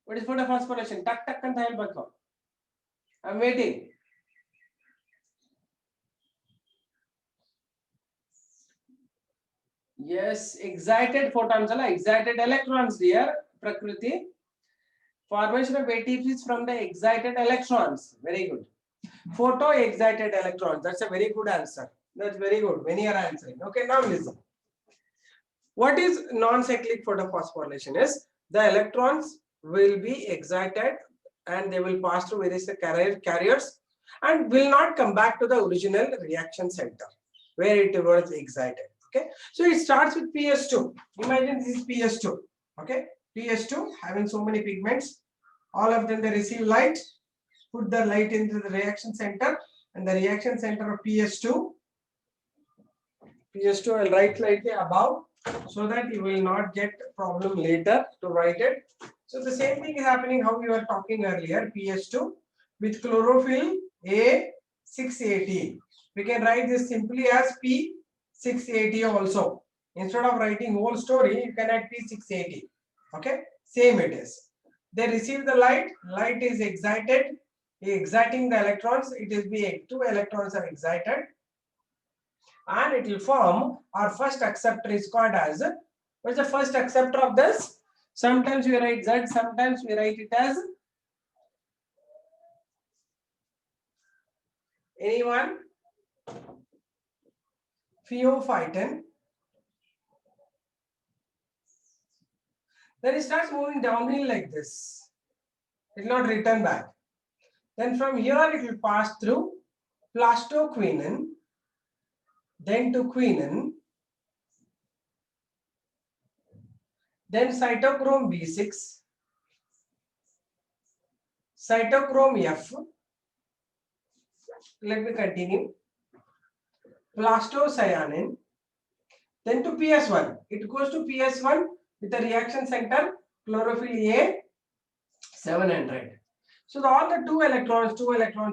What is photophosphorylation? Tuck tuck and help. I'm waiting. Yes, excited photons, excited electrons, dear Prakriti. Formation of ATPs from the excited electrons. Very good. Photo excited electrons. That's a very good answer. That's very good. Many are answering. Okay, now listen. What is non-cyclic photophosphorylation? Is the electrons will be excited and they will pass through various carriers and will not come back to the original reaction center where it was excited. Okay, so it starts with PS2. Imagine this is PS2. Okay, PS2 having so many pigments, all of them they receive light, put the light into the reaction center, and the reaction center of PS2 I'll write slightly above so that you will not get problem later to write it. So the same thing is happening how we were talking earlier, PS2 with chlorophyll A680. We can write this simply as P680 also. Instead of writing whole story, you can add P680. Okay, same it is. They receive the light, light is excited, exciting the electrons, it is being 2 electrons are excited. And it will form our first acceptor is called as, what is the first acceptor of this? Sometimes we write Z, sometimes we write it as, anyone? Pheophytin. Then it starts moving downhill like this. It will not return back. Then from here it will pass through plastoquinone, then to quinone, then cytochrome B6, cytochrome F. Let me continue. Plastocyanine, then to PS1. It goes to PS1 with the reaction center chlorophyll A700. So all the two electrons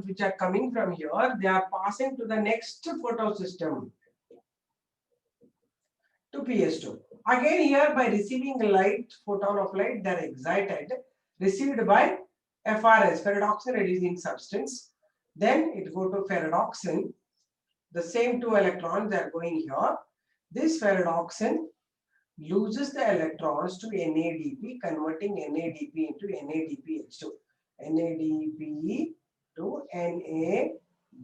which are coming from here, they are passing to the next photosystem to PS2. Again here by receiving light, photon of light, they are excited, received by FRS, ferredoxin reducing substance. Then it go to ferredoxin. The same 2 electrons they are going here. This ferredoxin loses the electrons to NADP, converting NADP into NADPH2. NADP to NADPH2.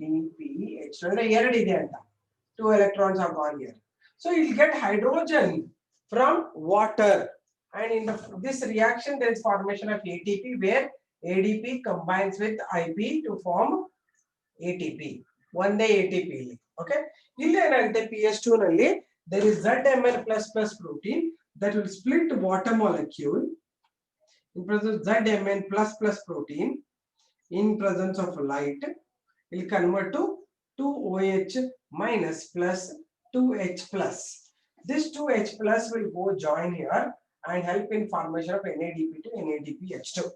2 electrons are gone here. So you will get hydrogen from water. And in this reaction, there is formation of ATP where ADP combines with IP to form ATP. One day ATP. Okay. In PS2 nalli, there is ZMN++ protein that will split water molecule in presence of ZMN++ protein in presence of light will convert to 2OH minus plus 2H plus. This 2H plus will go join here and help in formation of NADP to NADPH2.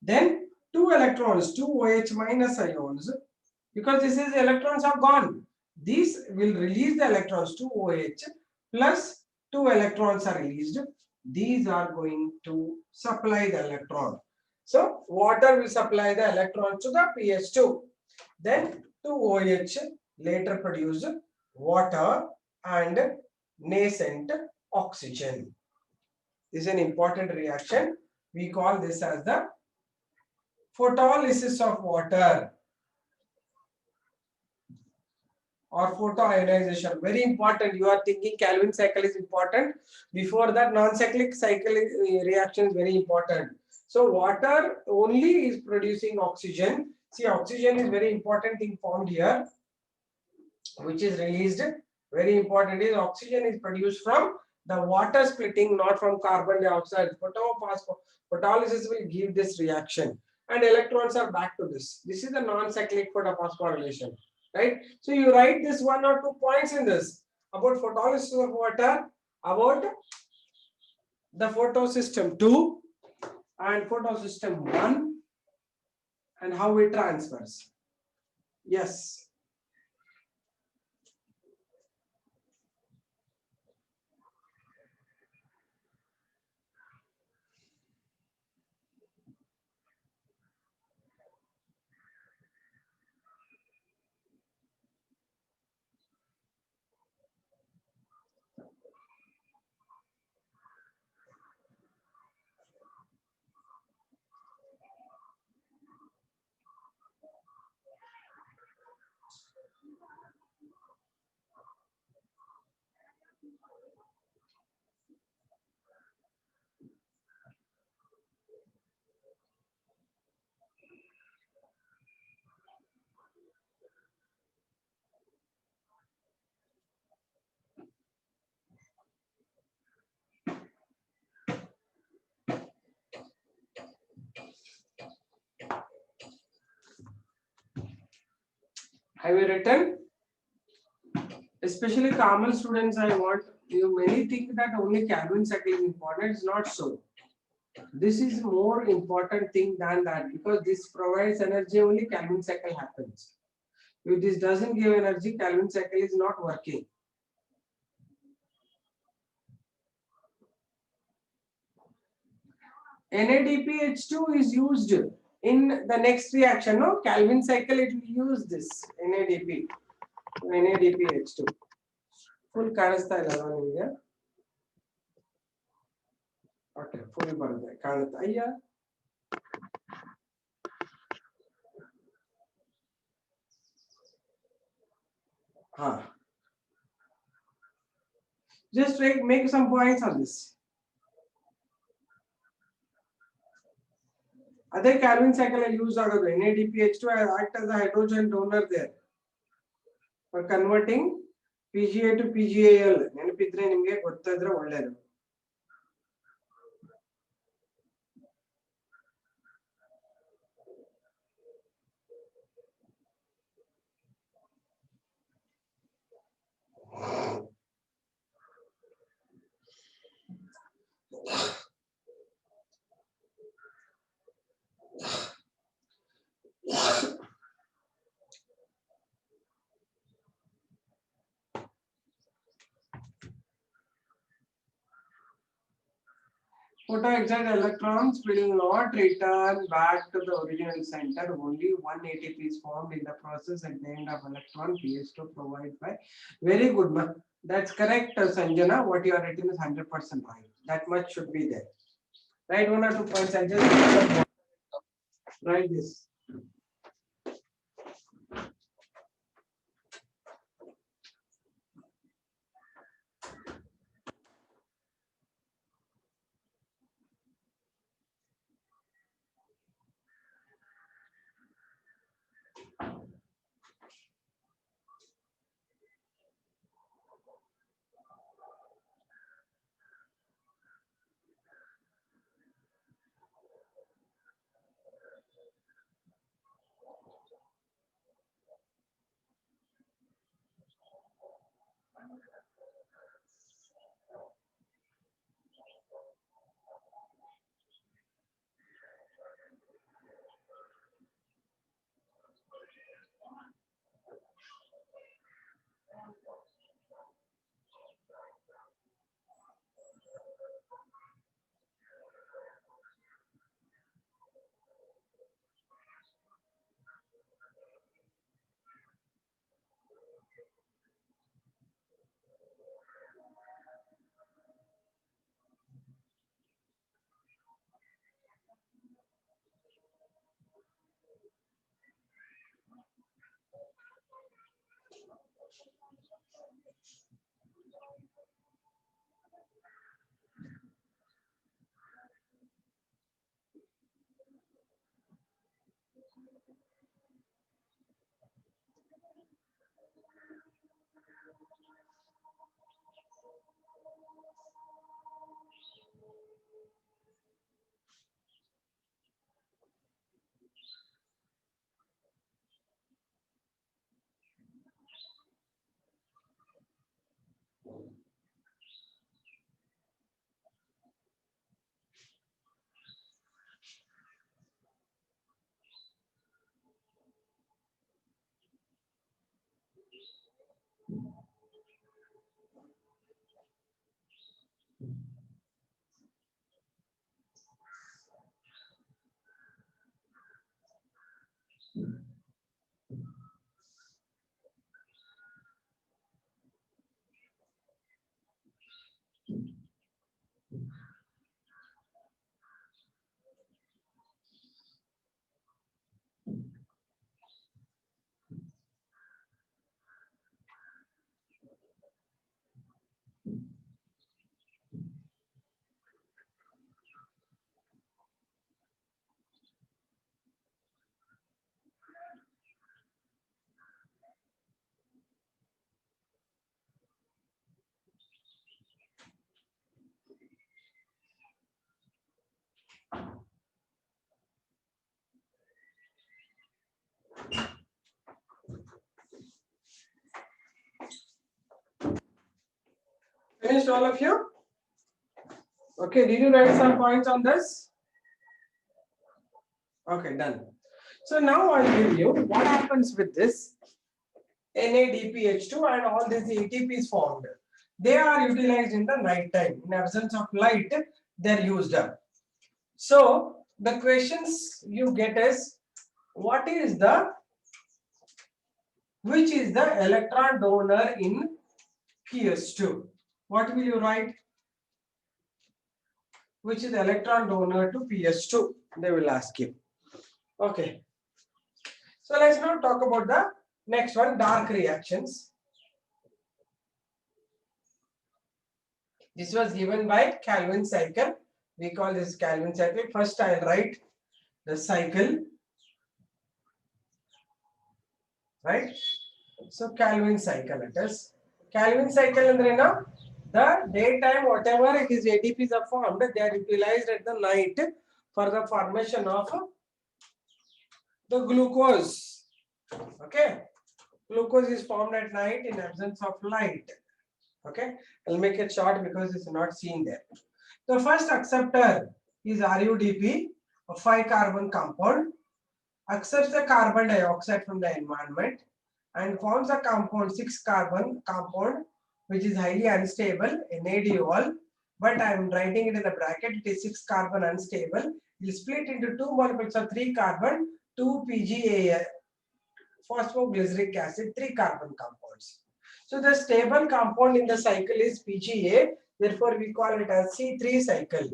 Then 2 electrons, 2 OH minus ions, because this is electrons are gone. These will release the electrons, 2 OH plus 2 electrons are released. These are going to supply the electron. So water will supply the electrons to the PS2. Then 2 OH later produce water and nascent oxygen. This is an important reaction. We call this as the photolysis of water or photoionization. Very important. You are thinking Calvin cycle is important. Before that, non-cyclic cycle reaction is very important. So water only is producing oxygen. See, oxygen is very important thing formed here, which is released. Very important is oxygen is produced from the water splitting, not from carbon dioxide. Photolysis will give this reaction, and electrons are back to this. This is the non-cyclic photophosphorylation, right? So you write this 1 or 2 points in this about photolysis of water, about the photosystem 2 and photosystem 1, and how it transfers. Yes. Have you written? Especially Tamil students, I want you many think that only Calvin cycle is important. It's not so. This is more important thing than that because this provides energy only Calvin cycle happens. If this doesn't give energy, Calvin cycle is not working. NADPH2 is used in the next reaction. No, Calvin cycle it will use this NADPH2. Full ಕಾಣಿಸ್ತಾ ಇಲ್ಲ ನಿಮಗೆ? Okay, full ಬರುತ್ತೆ ಕಾಣುತ್ತಾ? ಅಯ್ಯ just make some points on this. ಅದೇ Calvin cycle ಅಲ್ಲಿ use ಆಗೋದು NADPH2 act as a hydrogen donor there for converting PGA to PGAL. ನೆನಪಿದ್ರೆ ನಿಮಗೆ ಗೊತ್ತಿದ್ರೆ ಒಳ್ಳೆಯದು. Photoexcite electrons will not return back to the original center. Only one ATP is formed in the process at the end of electron pH2 provided by. Very good, ma. That's correct, Sanjana. What you are written is 100% right. That much should be there. Write 1 or 2 points and just write this. finished all of you? Okay, did you write some points on this? Okay, done. So now I'll give you what happens with this NADPH2 and all these ATPs formed. They are utilized in the night time. In absence of light, they're used up. So the questions you get is, which is the electron donor in PS2? What will you write? Which is the electron donor to PS2? They will ask you. Okay. So let's now talk about the next one, dark reactions. This was given by Calvin cycle. We call this Calvin cycle. First I'll write the cycle. Right? So Calvin cycle it is. Calvin cycle and the daytime whatever it is ATPs are formed, they are utilized at the night for the formation of the glucose. Okay. Glucose is formed at night in absence of light. Okay. I'll make it short because it's not seen there. The first acceptor is RUDP, a 5-carbon compound, accepts the carbon dioxide from the environment and forms a compound, 6-carbon compound, which is highly unstable, NADOL, but I am writing it in the bracket, it is 6-carbon unstable. It will split into 2 molecules of 3-carbon, 2 PGAL, phosphoglyceric acid, 3-carbon compounds. So the stable compound in the cycle is PGA, therefore we call it as C3 cycle.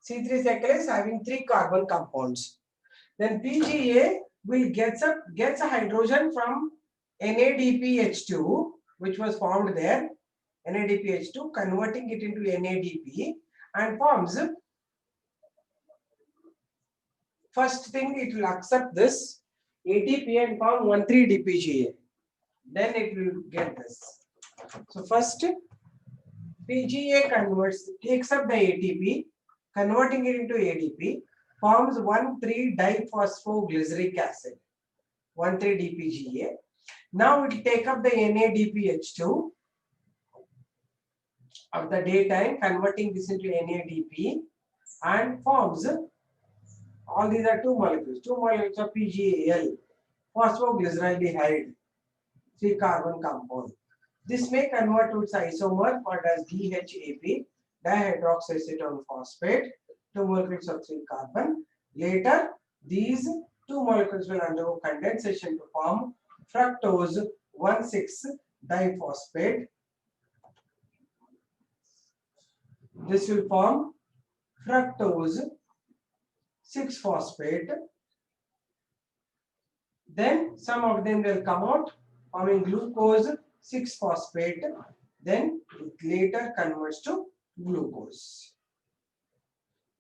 C3 cycle is having 3 carbon compounds. Then PGA will gets a hydrogen from NADPH2, which was formed there, NADPH2, converting it into NADP and forms. First thing, it will accept this ATP and form 1,3-DPGA. Then it will get this. So first PGA takes up the ATP, converting it into ADP, forms 1,3-diphosphoglyceric acid, 1,3-DPGA. Now it will take up the NADPH2 of the daytime, converting this into NADP and forms, all these are 2 molecules of PGAL, phosphoglyceraldehyde, 3-carbon compound. This may convert to its isomer called as DHAP, dihydroxyacetone phosphate, 2 molecules of 3-carbon. Later, these 2 molecules will undergo condensation to form fructose 1,6-diphosphate. This will form fructose 6-phosphate. Then some of them will come out forming glucose 6-phosphate. Then it later converts to glucose.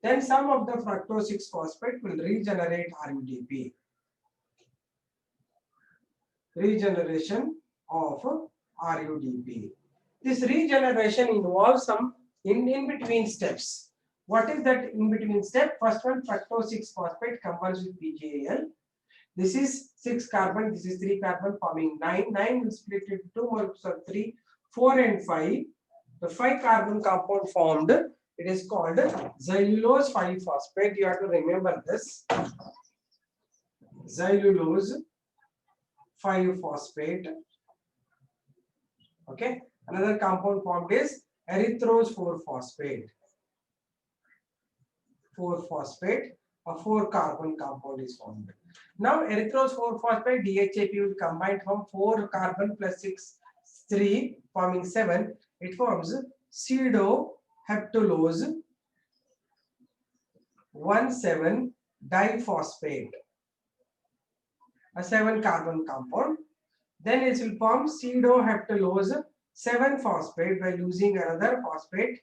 Then some of the fructose 6-phosphate will regenerate RUDP. Regeneration of RUDP. This regeneration involves some in-between steps. What is that in-between step? First one, fructose 6-phosphate combines with PGAL. This is 6-carbon, this is 3-carbon, forming 9. 9 will split into 2 molecules of 3, 4 and 5. The 5-carbon compound formed, it is called xylulose 5-phosphate. You have to remember this. Xylulose 5-phosphate. Okay. Another compound formed is erythrose 4-phosphate. 4-phosphate, a 4-carbon compound is formed. Now erythrose 4-phosphate DHAP will combine from 4-carbon plus 6, 3 forming 7. It forms pseudoheptulose 1,7-diphosphate, a 7-carbon compound. Then it will form pseudoheptulose 7-phosphate by losing another phosphate.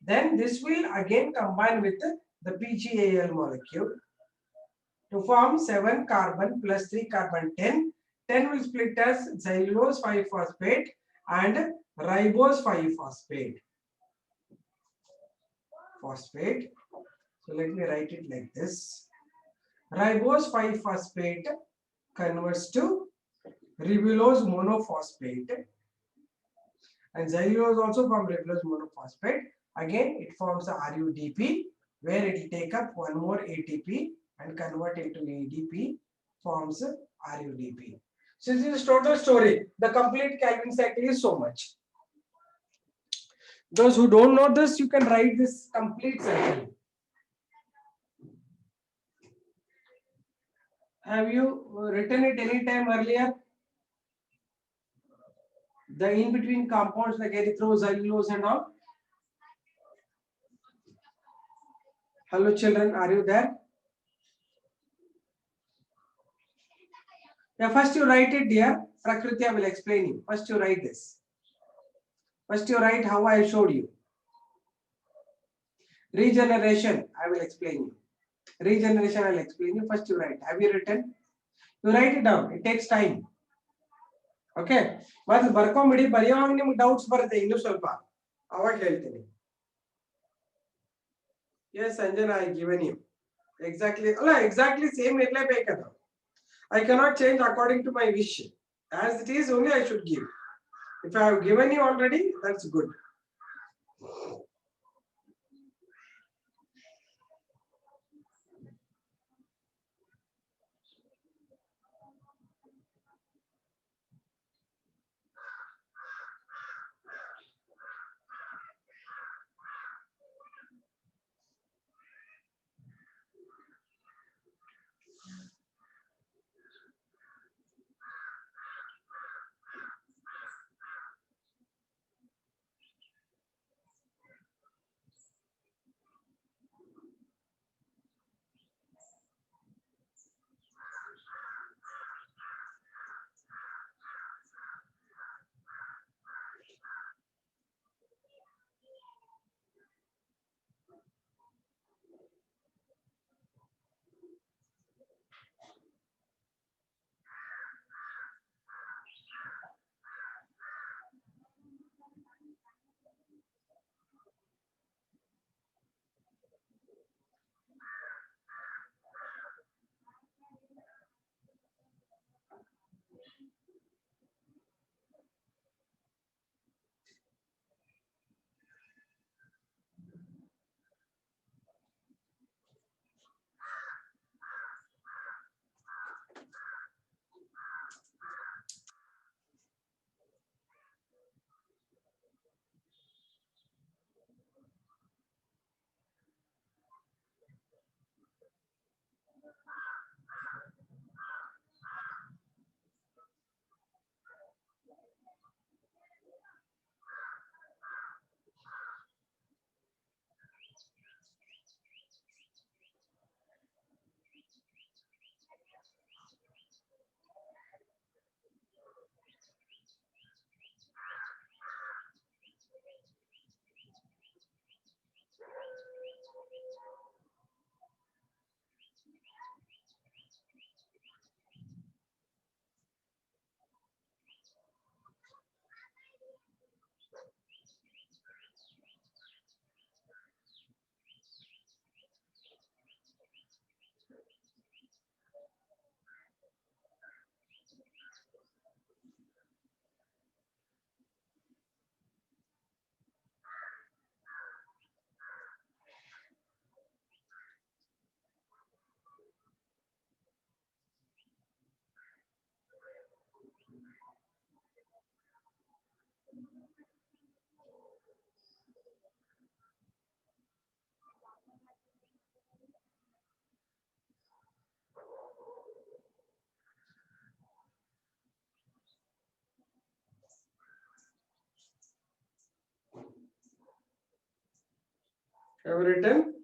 Then this will again combine with the PGAL molecule to form 7-carbon plus 3-carbon 10. 10 will split as xylulose 5-phosphate and ribose 5-phosphate. Phosphate. So let me write it like this. Ribose 5-phosphate converts to ribulose monophosphate. And xylulose also forms ribulose monophosphate. Again, it forms a RUDP, where it will take up one more ATP and convert into ADP, forms RUDP. So this is total story. The complete Calvin cycle is so much. Those who don't know this, you can write this complete cycle. Have you written it any time earlier? The in-between compounds like erythroxylulose and all. Hello children, are you there? Yeah, first you write it, dear. Prakritya will explain you. First you write this. First you write how I showed you. Regeneration, I will explain you. Regeneration, I will explain you. First you write. Have you written? You write it down. It takes time. Okay. ಮೊದಲು ಬರ್ಕೊಂಬಿಡಿ, ಬರೆಯುವಾಗ ನಿಮ್ಗೆ doubts ಬರುತ್ತೆ ಇನ್ನು ಸ್ವಲ್ಪ, ಅವಾಗ ಹೇಳ್ತೀನಿ. Yes, Sanjana, I given you. Exactly. ಅಲ್ಲ, exactly same ಇರಲೇಬೇಕದು. I cannot change according to my wish. As it is, only I should give. If I have given you already, that's good. Have you written?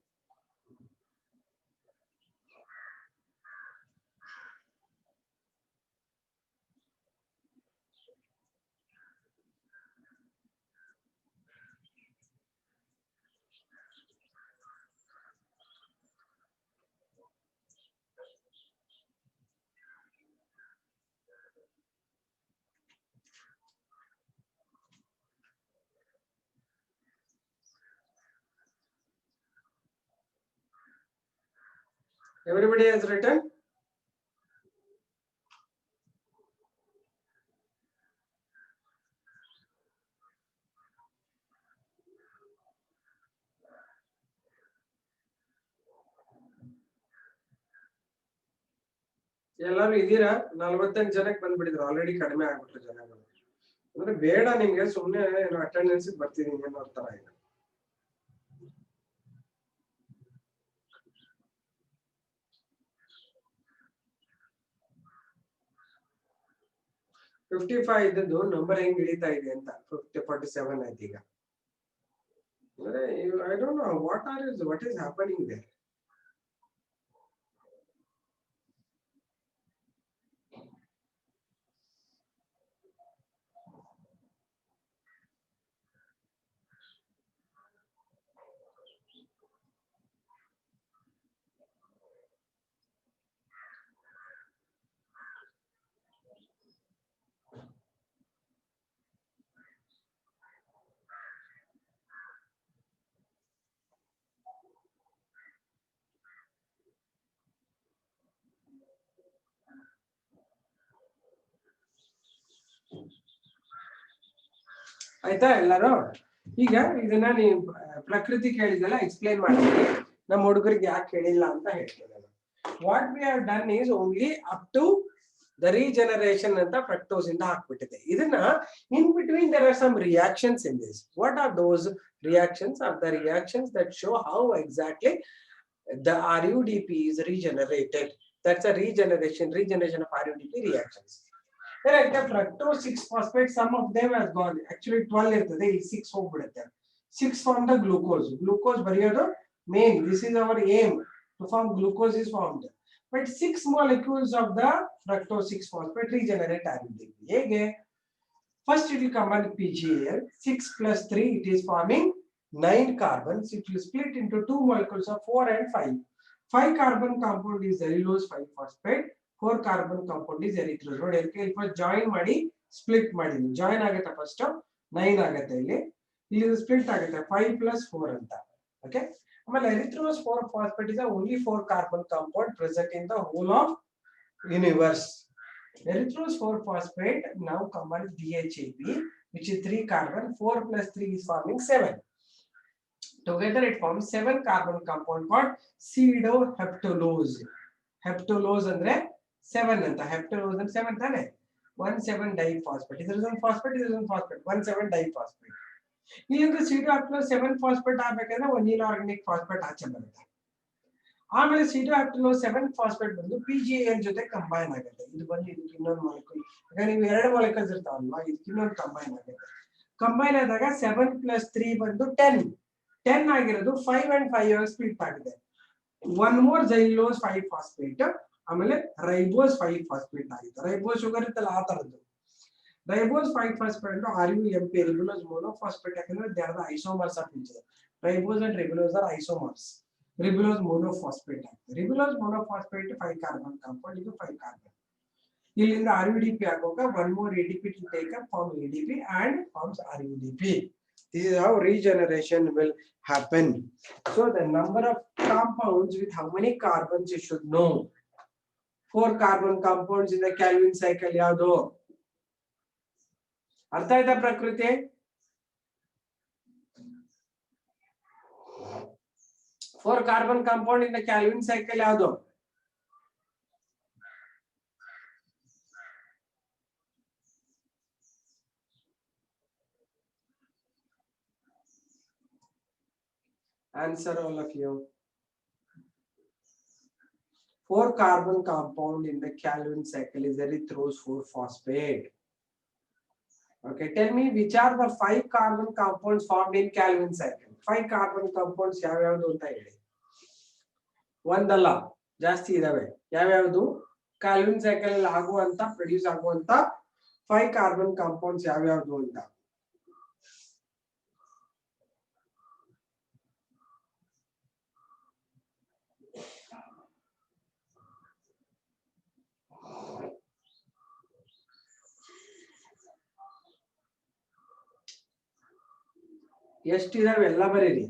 Everybody has written? ಎಲ್ಲರೂ ಇದೀರಾ? 48 ಜನಕ್ಕೆ ಬಂದ್ಬಿಟ್ಟಿದ್ರು, already ಕಡಿಮೆ ಆಗ್ಬಿಟ್ರು ಜನಗಳು. ಅಂದ್ರೆ ಬೇಡ ನಿಮ್ಗೆ, ಸುಮ್ನೆ ಏನೋ ಅಟೆಂಡೆನ್ಸ್ ಬರ್ತೀನಿ ಅನ್ನೋ ತರ ಇದೆ. $55 ಇದ್ದದ್ದು ನಂಬರ್ ಹೆಂಗ್ ಇಳಿತಾ ಇದೆ ಅಂತ 47 ಆಯ್ತು ಈಗ. ಅಂದ್ರೆ I don't know what is happening there. ಆಯ್ತಾ ಎಲ್ಲರೂ? ಈಗ ಇದನ್ನ ನೀವು ಪ್ರಕೃತಿ ಕೇಳಿದೆಲ್ಲ ಎಕ್ಸ್ಪ್ಲೈನ್ ಮಾಡ್ತೀನಿ, ನಮ್ಮ ಹುಡುಗರಿಗೆ ಯಾಕೆ ಕೇಳಿಲ್ಲ ಅಂತ ಹೇಳ್ತೀನಿ ನಾನು. What we have done is only up to the regeneration ಅಂತ ಫ್ರಕ್ಟೋಸ್ ಇಂದ ಹಾಕ್ಬಿಟ್ಟಿದೆ. ಇದನ್ನ in between there are some reactions in this. What are those reactions? Are the reactions that show how exactly the RUDP is regenerated. That's a regeneration of RUDP reactions. Like the fructose 6-phosphate, some of them has gone. Actually 12 irtade, 6 hogbidute. 6 form the glucose. Glucose bariyodu main. This is our aim, to form glucose is formed. But 6 molecules of the fructose 6-phosphate regenerate RUDP. Hege? First it will combine PGAL. 6 plus 3, it is forming 9 carbons. It will split into 2 molecules of 4 and 5. 5 carbon compound is cellulose 5-phosphate. 4 carbon compound is erythrose. ನೋಡಿ ಇಲ್ಲಿ first join ಮಾಡಿ split ಮಾಡಿದ್ದೀನಿ. Join ಆಗುತ್ತೆ first 9 ಆಗುತ್ತೆ, ಇಲ್ಲಿ split ಆಗುತ್ತೆ 5 plus 4 ಅಂತ. Okay, ಆಮೇಲೆ erythrose 4-phosphate is the only 4 carbon compound present in the whole of universe. Erythrose 4-phosphate now combines DHAP, which is 3 carbon. 4 plus 3 is forming 7. Together it forms 7 carbon compound called pseudoheptulose. Heptulose andre 7 anta. Heptulose and 7 tane. 1,7 diphosphate. This is one phosphate, this is one phosphate. 1,7 diphosphate. Here the pseudoheptulose 7 phosphate agಬೇಕಂದ್ರೆ ಒಂದು inorganic phosphate ಆಚೆ ಬರುತ್ತೆ. ಆಮೇಲೆ pseudoheptulose 7 phosphate ಬಂದು PGAL ಜೊತೆ combine ಆಗುತ್ತೆ. ಇದು ಬಂದು ಇದಕ್ಕೆ ಇನ್ನೊಂದು ಮಾಲಿಕ್ಯೂಲ್. ಈಗ ನೀವು ಎರಡು ಮಾಲಿಕ್ಯೂಲ್ಸ್ ಇರ್ತಾವಲ್ವಾ, ಇದಕ್ಕೆ ಇನ್ನೊಂದು ಕಂಬೈನ್ ಆಗುತ್ತೆ. ಕಂಬೈನ್ ಆದಾಗ 7 plus 3 ಬಂದು 10. 10 ಆಗಿರೋದು 5 and 5 ಆಗಿ ಸ್ಪ್ಲಿಟ್ ಆಗಿದೆ. ಒನ್ ಮೋರ್ ಜೈಲೋಸ್ 5-phosphate, ಆಮೇಲೆ ರೈಬೋಸ್ 5-phosphate ಆಗಿದೆ. ರೈಬೋಸ್ ಶುಗರ್ ಇತ್ತಲ್ಲ ಆ ತರದ್ದು. Ribose 5-phosphate RUMP, ribulose monophosphate. ಯಾಕಂದ್ರೆ they are the isomers of each other. Ribose and ribulose are isomers. Ribulose monophosphate ಆಗಿದೆ. ರಿಬುಲೋಸ್ ಮೊನೋಫಾಸ್ಫೇಟ್ 5 carbon compound, ಇದು 5 carbon. ಇಲ್ಲಿಂದ RUDP ಆಗುವಾಗ one more ADP to take up, form ADP and forms RUDP. This is how regeneration will happen. So the number of compounds with how many carbons you should know. 4 carbon compounds in the Calvin cycle yadu. Artha aita prakriti? 4 carbon compound in the Calvin cycle yadu. Answer all of you. 4 carbon compound in the Calvin cycle is erythrose 4-phosphate. Okay, tell me which are the 5 carbon compounds formed in Calvin cycle. 5 carbon compounds ಯಾವ್ಯಾವುದು ಅಂತ ಹೇಳಿ. ಒಂದಲ್ಲ, ಜಾಸ್ತಿ ಇದಾವೆ. ಯಾವ್ಯಾವುದು Calvin cycle ಅಲ್ಲಿ ಆಗುವಂತ produce ಆಗುವಂತ 5 carbon compounds ಯಾವ್ಯಾವುದು ಅಂತ. ಎಷ್ಟಿದಾವೆ ಎಲ್ಲ ಬರೀರಿ.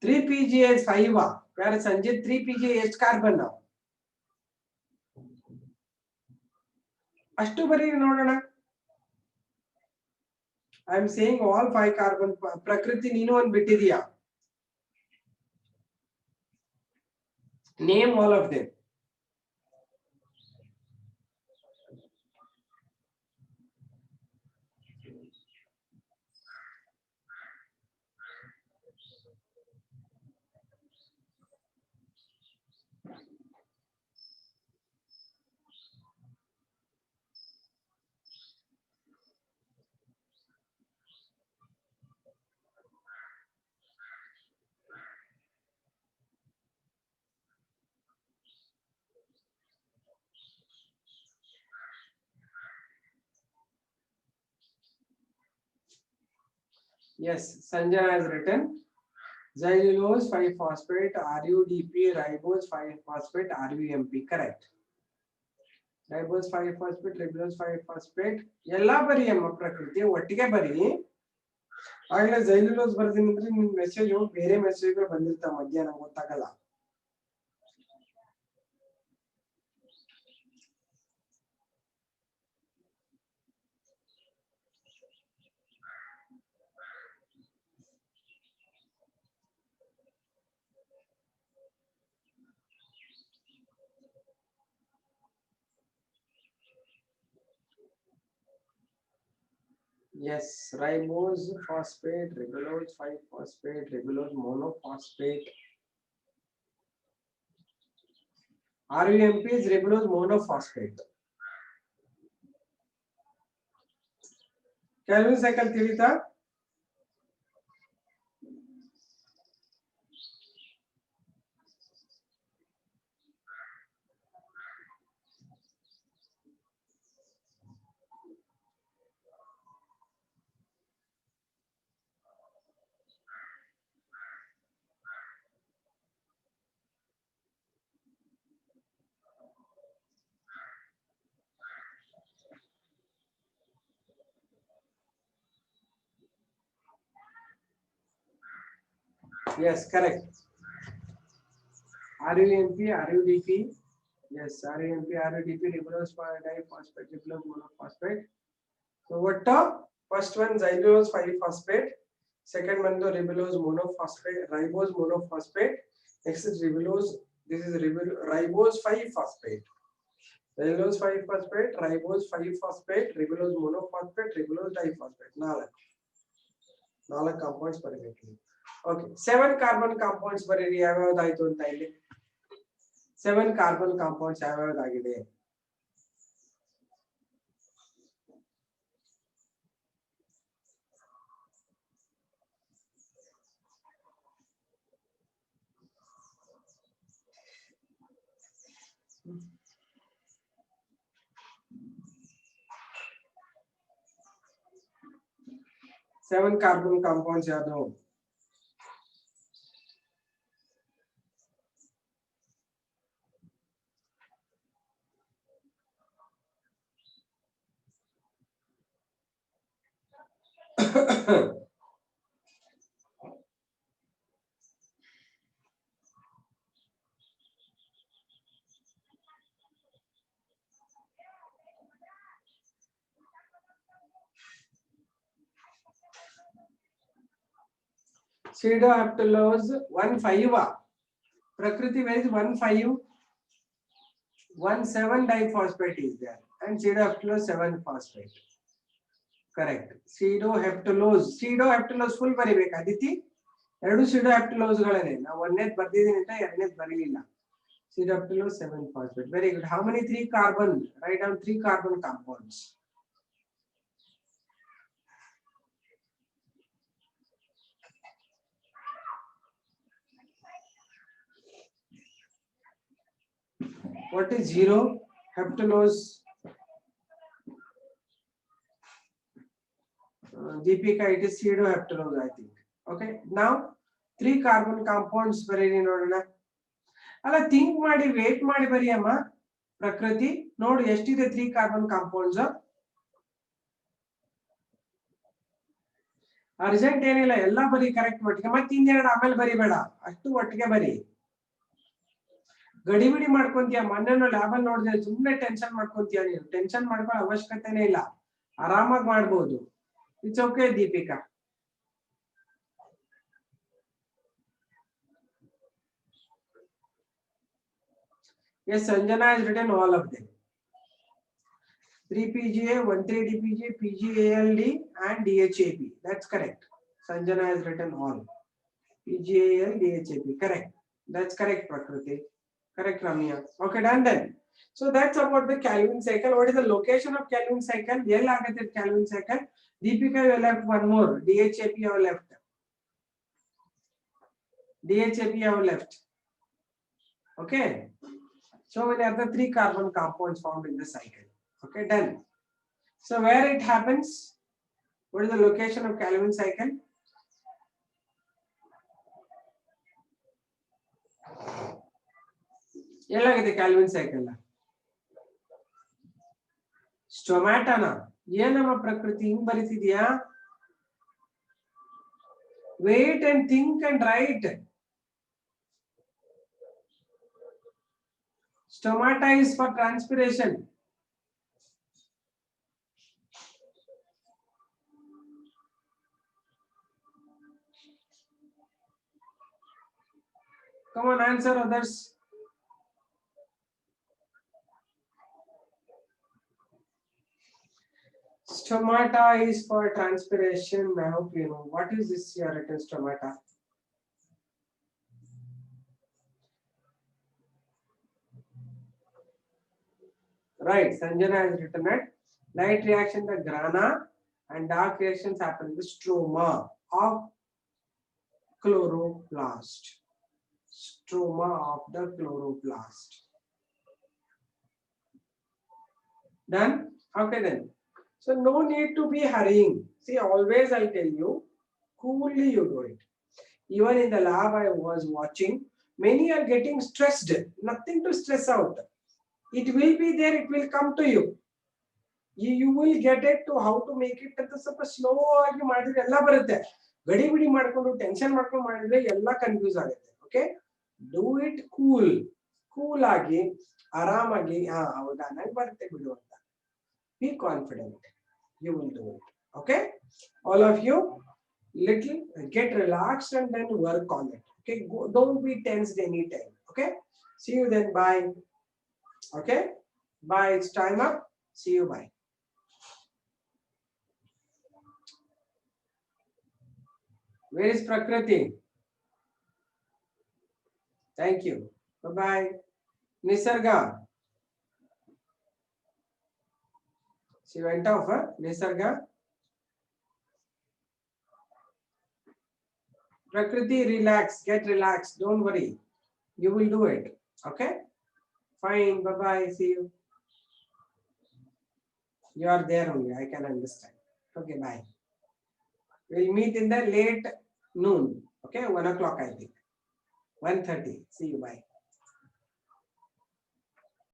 3pga is 5 where Sanjit 3pga ಎಷ್ಟು ಕಾರ್ಬನ್ ಅಷ್ಟು ಬರೀ ನೋಡೋಣ. I am saying all 5 carbon. Prakruti ನೀನು ಒಂದು ಬಿಟ್ಟಿದೀಯಾ, name all of them. Yes, Sanjana has written xylulose 5-phosphate, RUDP, ribose 5-phosphate, RUMP. Correct. Ribose 5-phosphate, ribose 5-phosphate. ಎಲ್ಲ ಬರಿ ಅಮ್ಮ ಪ್ರಕೃತಿ ಒಟ್ಟಿಗೆ ಬರಿ. ಆಗಲೇ xylulose ಬರ್ದಿನಿ ಅಂದ್ರೆ ನಿಮ್ ಮೆಸೇಜ್ ಬೇರೆ ಮೆಸೇಜ್ ಬಂದಿರ್ತಾವ ಮಧ್ಯಾಹ್ನ ಗೊತ್ತಾಗಲ್ಲ. Yes, ribose phosphate, ribulose 5-phosphate, ribulose monophosphate. RUMP is ribulose monophosphate. Kelvin cycle ತಿಳಿತಾ? Yes, correct. RUMP, RUDP. Yes, RUMP, RUDP, ribulose diphosphate, ribulose monophosphate. So what top? First one xylulose 5-phosphate. Second one the ribulose monophosphate, ribose monophosphate. Next is ribulose. This is ribose 5-phosphate. Xylulose 5-phosphate, ribose 5-phosphate, ribulose monophosphate, ribulose diphosphate. ನಾಲ್ಕು compounds ಬರಬೇಕು. Okay, 7 carbon compounds ಬರೀರಿ. ಯಾವ್ಯಾವ್ದಾಯ್ತು ಅಂತ ಇಲ್ಲಿ 7 carbon compounds ಯಾವ್ಯಾವ್ದಾಗಿದೆ? Seven carbon compounds ಯಾವುದು? Pseudohaptulose 1,5. Prakriti, where is 1,5? 1,7 diphosphate is there, and pseudohaptulose 7-phosphate. Correct. Pseudohaptulose full ಬರಿಬೇಕು ಅದಿತಿ. ಎರಡು pseudohaptulose ಗಳೇ. ನಾವು ಒಂದನೇದು ಬರ್ದಿದ್ದೀನಿ ಅಂತ ಎರಡನೇದು ಬರಲಿಲ್ಲ. Pseudohaptulose 7-phosphate. Very good. How many 3 carbon? Write down 3 carbon compounds. What is 0? Haptulose. Deepika, it is pseudohaptulose, I think. Okay. Now 3 carbon compounds ಬರೀರಿ ನೋಡೋಣ. ಅಲ್ಲ, ಥಿಂಕ್ ಮಾಡಿ ವೇಟ್ ಮಾಡಿ ಬರಿ ಅಮ್ಮ. ಪ್ರಕೃತಿ ನೋಡಿ ಎಷ್ಟಿದೆ 3 ಕಾರ್ಬನ್ ಕಾಂಪೌಂಡ್ಸ್. ಅರ್ಜೆಂಟ್ ಏನಿಲ್ಲ, ಎಲ್ಲ ಬರಿ ಕರೆಕ್ಟ್ ಒಟ್ಟಿಗೆ, ಮತ್ತೆ ಇನ್ನೆರಡು ಆಮೇಲೆ ಬರಿಬೇಡ, ಅಷ್ಟು ಒಟ್ಟಿಗೆ ಬರಿ. ಗಡಿಬಿಡಿ ಮಾಡ್ಕೊಂತೀಯ, ಮೊನ್ನೆ ಲ್ಯಾಬಲ್ ನೋಡಿದ್ರೆ ಸುಮ್ಮನೆ ಟೆನ್ಷನ್ ಮಾಡ್ಕೊಂತೀಯ ನೀನು. ಟೆನ್ಷನ್ ಮಾಡ್ಕೊಳ್ಳೋ ಅವಶ್ಯಕತೆನೇ ಇಲ್ಲ, ಆರಾಮಾಗಿ ಮಾಡ್ಬೋದು. It's okay Deepika. Yes, Sanjana has written all of them. 3 PGA, 13 DPG, PGALD and DHAP. That's correct. Sanjana has written all. PGAL, DHAP. Correct. That's correct, Prakriti. Correct, Ramya. Okay, done then. So that's about the Calvin cycle. What is the location of Calvin cycle? Calvin cycle. Deepika, you left one more. DHAP, you have left. DHAP, you have left. Okay. So we have the 3 carbon compounds formed in the cycle. Okay, done. So where it happens? What is the location of Calvin cycle? ಎಲ್ಲಾಗಿದೆ Calvin cycle? ಸ್ಟೊಮ್ಯಾಟನ ಏನಮ್ಮ ಪ್ರಕೃತಿ ಹಿಂಗ್ ಬರೀತಿದ್ಯಾ? Wait and think and write. Stomata is for transpiration. Come on, answer others. Stomata is for transpiration. I hope you know. What is this here written stomata? Right, Sanjana has written it. Light reaction, the grana, and dark reactions happen in the stroma of chloroplast. Stroma of the chloroplast. Done? Okay then. So no need to be hurrying. See, always I'll tell you, coolly you do it. Even in the lab I was watching, many are getting stressed. Nothing to stress out. It will be there, it will come to you. You will get it to how to make it ಅಂತ ಸ್ವಲ್ಪ slow ಆಗಿ ಮಾಡಿದ್ರೆ ಎಲ್ಲ ಬರುತ್ತೆ. ಗಡಿಬಿಡಿ ಮಾಡ್ಕೊಂಡು tension ಮಾಡ್ಕೊಂಡು ಮಾಡಿದ್ರೆ ಎಲ್ಲ ಕನ್ಫ್ಯೂಸ್ ಆಗುತ್ತೆ. ಓಕೆ, ಡೂ ಇಟ್ ಕೂಲ್ ಆಗಿ ಆರಾಮಾಗಿ. ಹೌದಾ, ನಂಗೆ ಬರುತ್ತೆ ಬಿಡು ಅಂತ. Be confident, you will do it. Okay, all of you, little get relaxed and then work on it. Okay, don't be tensed anytime. Okay, see you then. Bye. Okay, bye. It's time up. See you. Bye. Where is Prakriti? Thank you. Bye bye. Nisarga. She went off, huh? Nisarga. Prakriti, relax. Get relaxed. Don't worry. You will do it. Okay? Fine. Bye bye. See you. You are there only. I can understand. Okay, bye. We'll meet in the late noon. Okay, 1 o'clock, I think. 1:30. See you. Bye.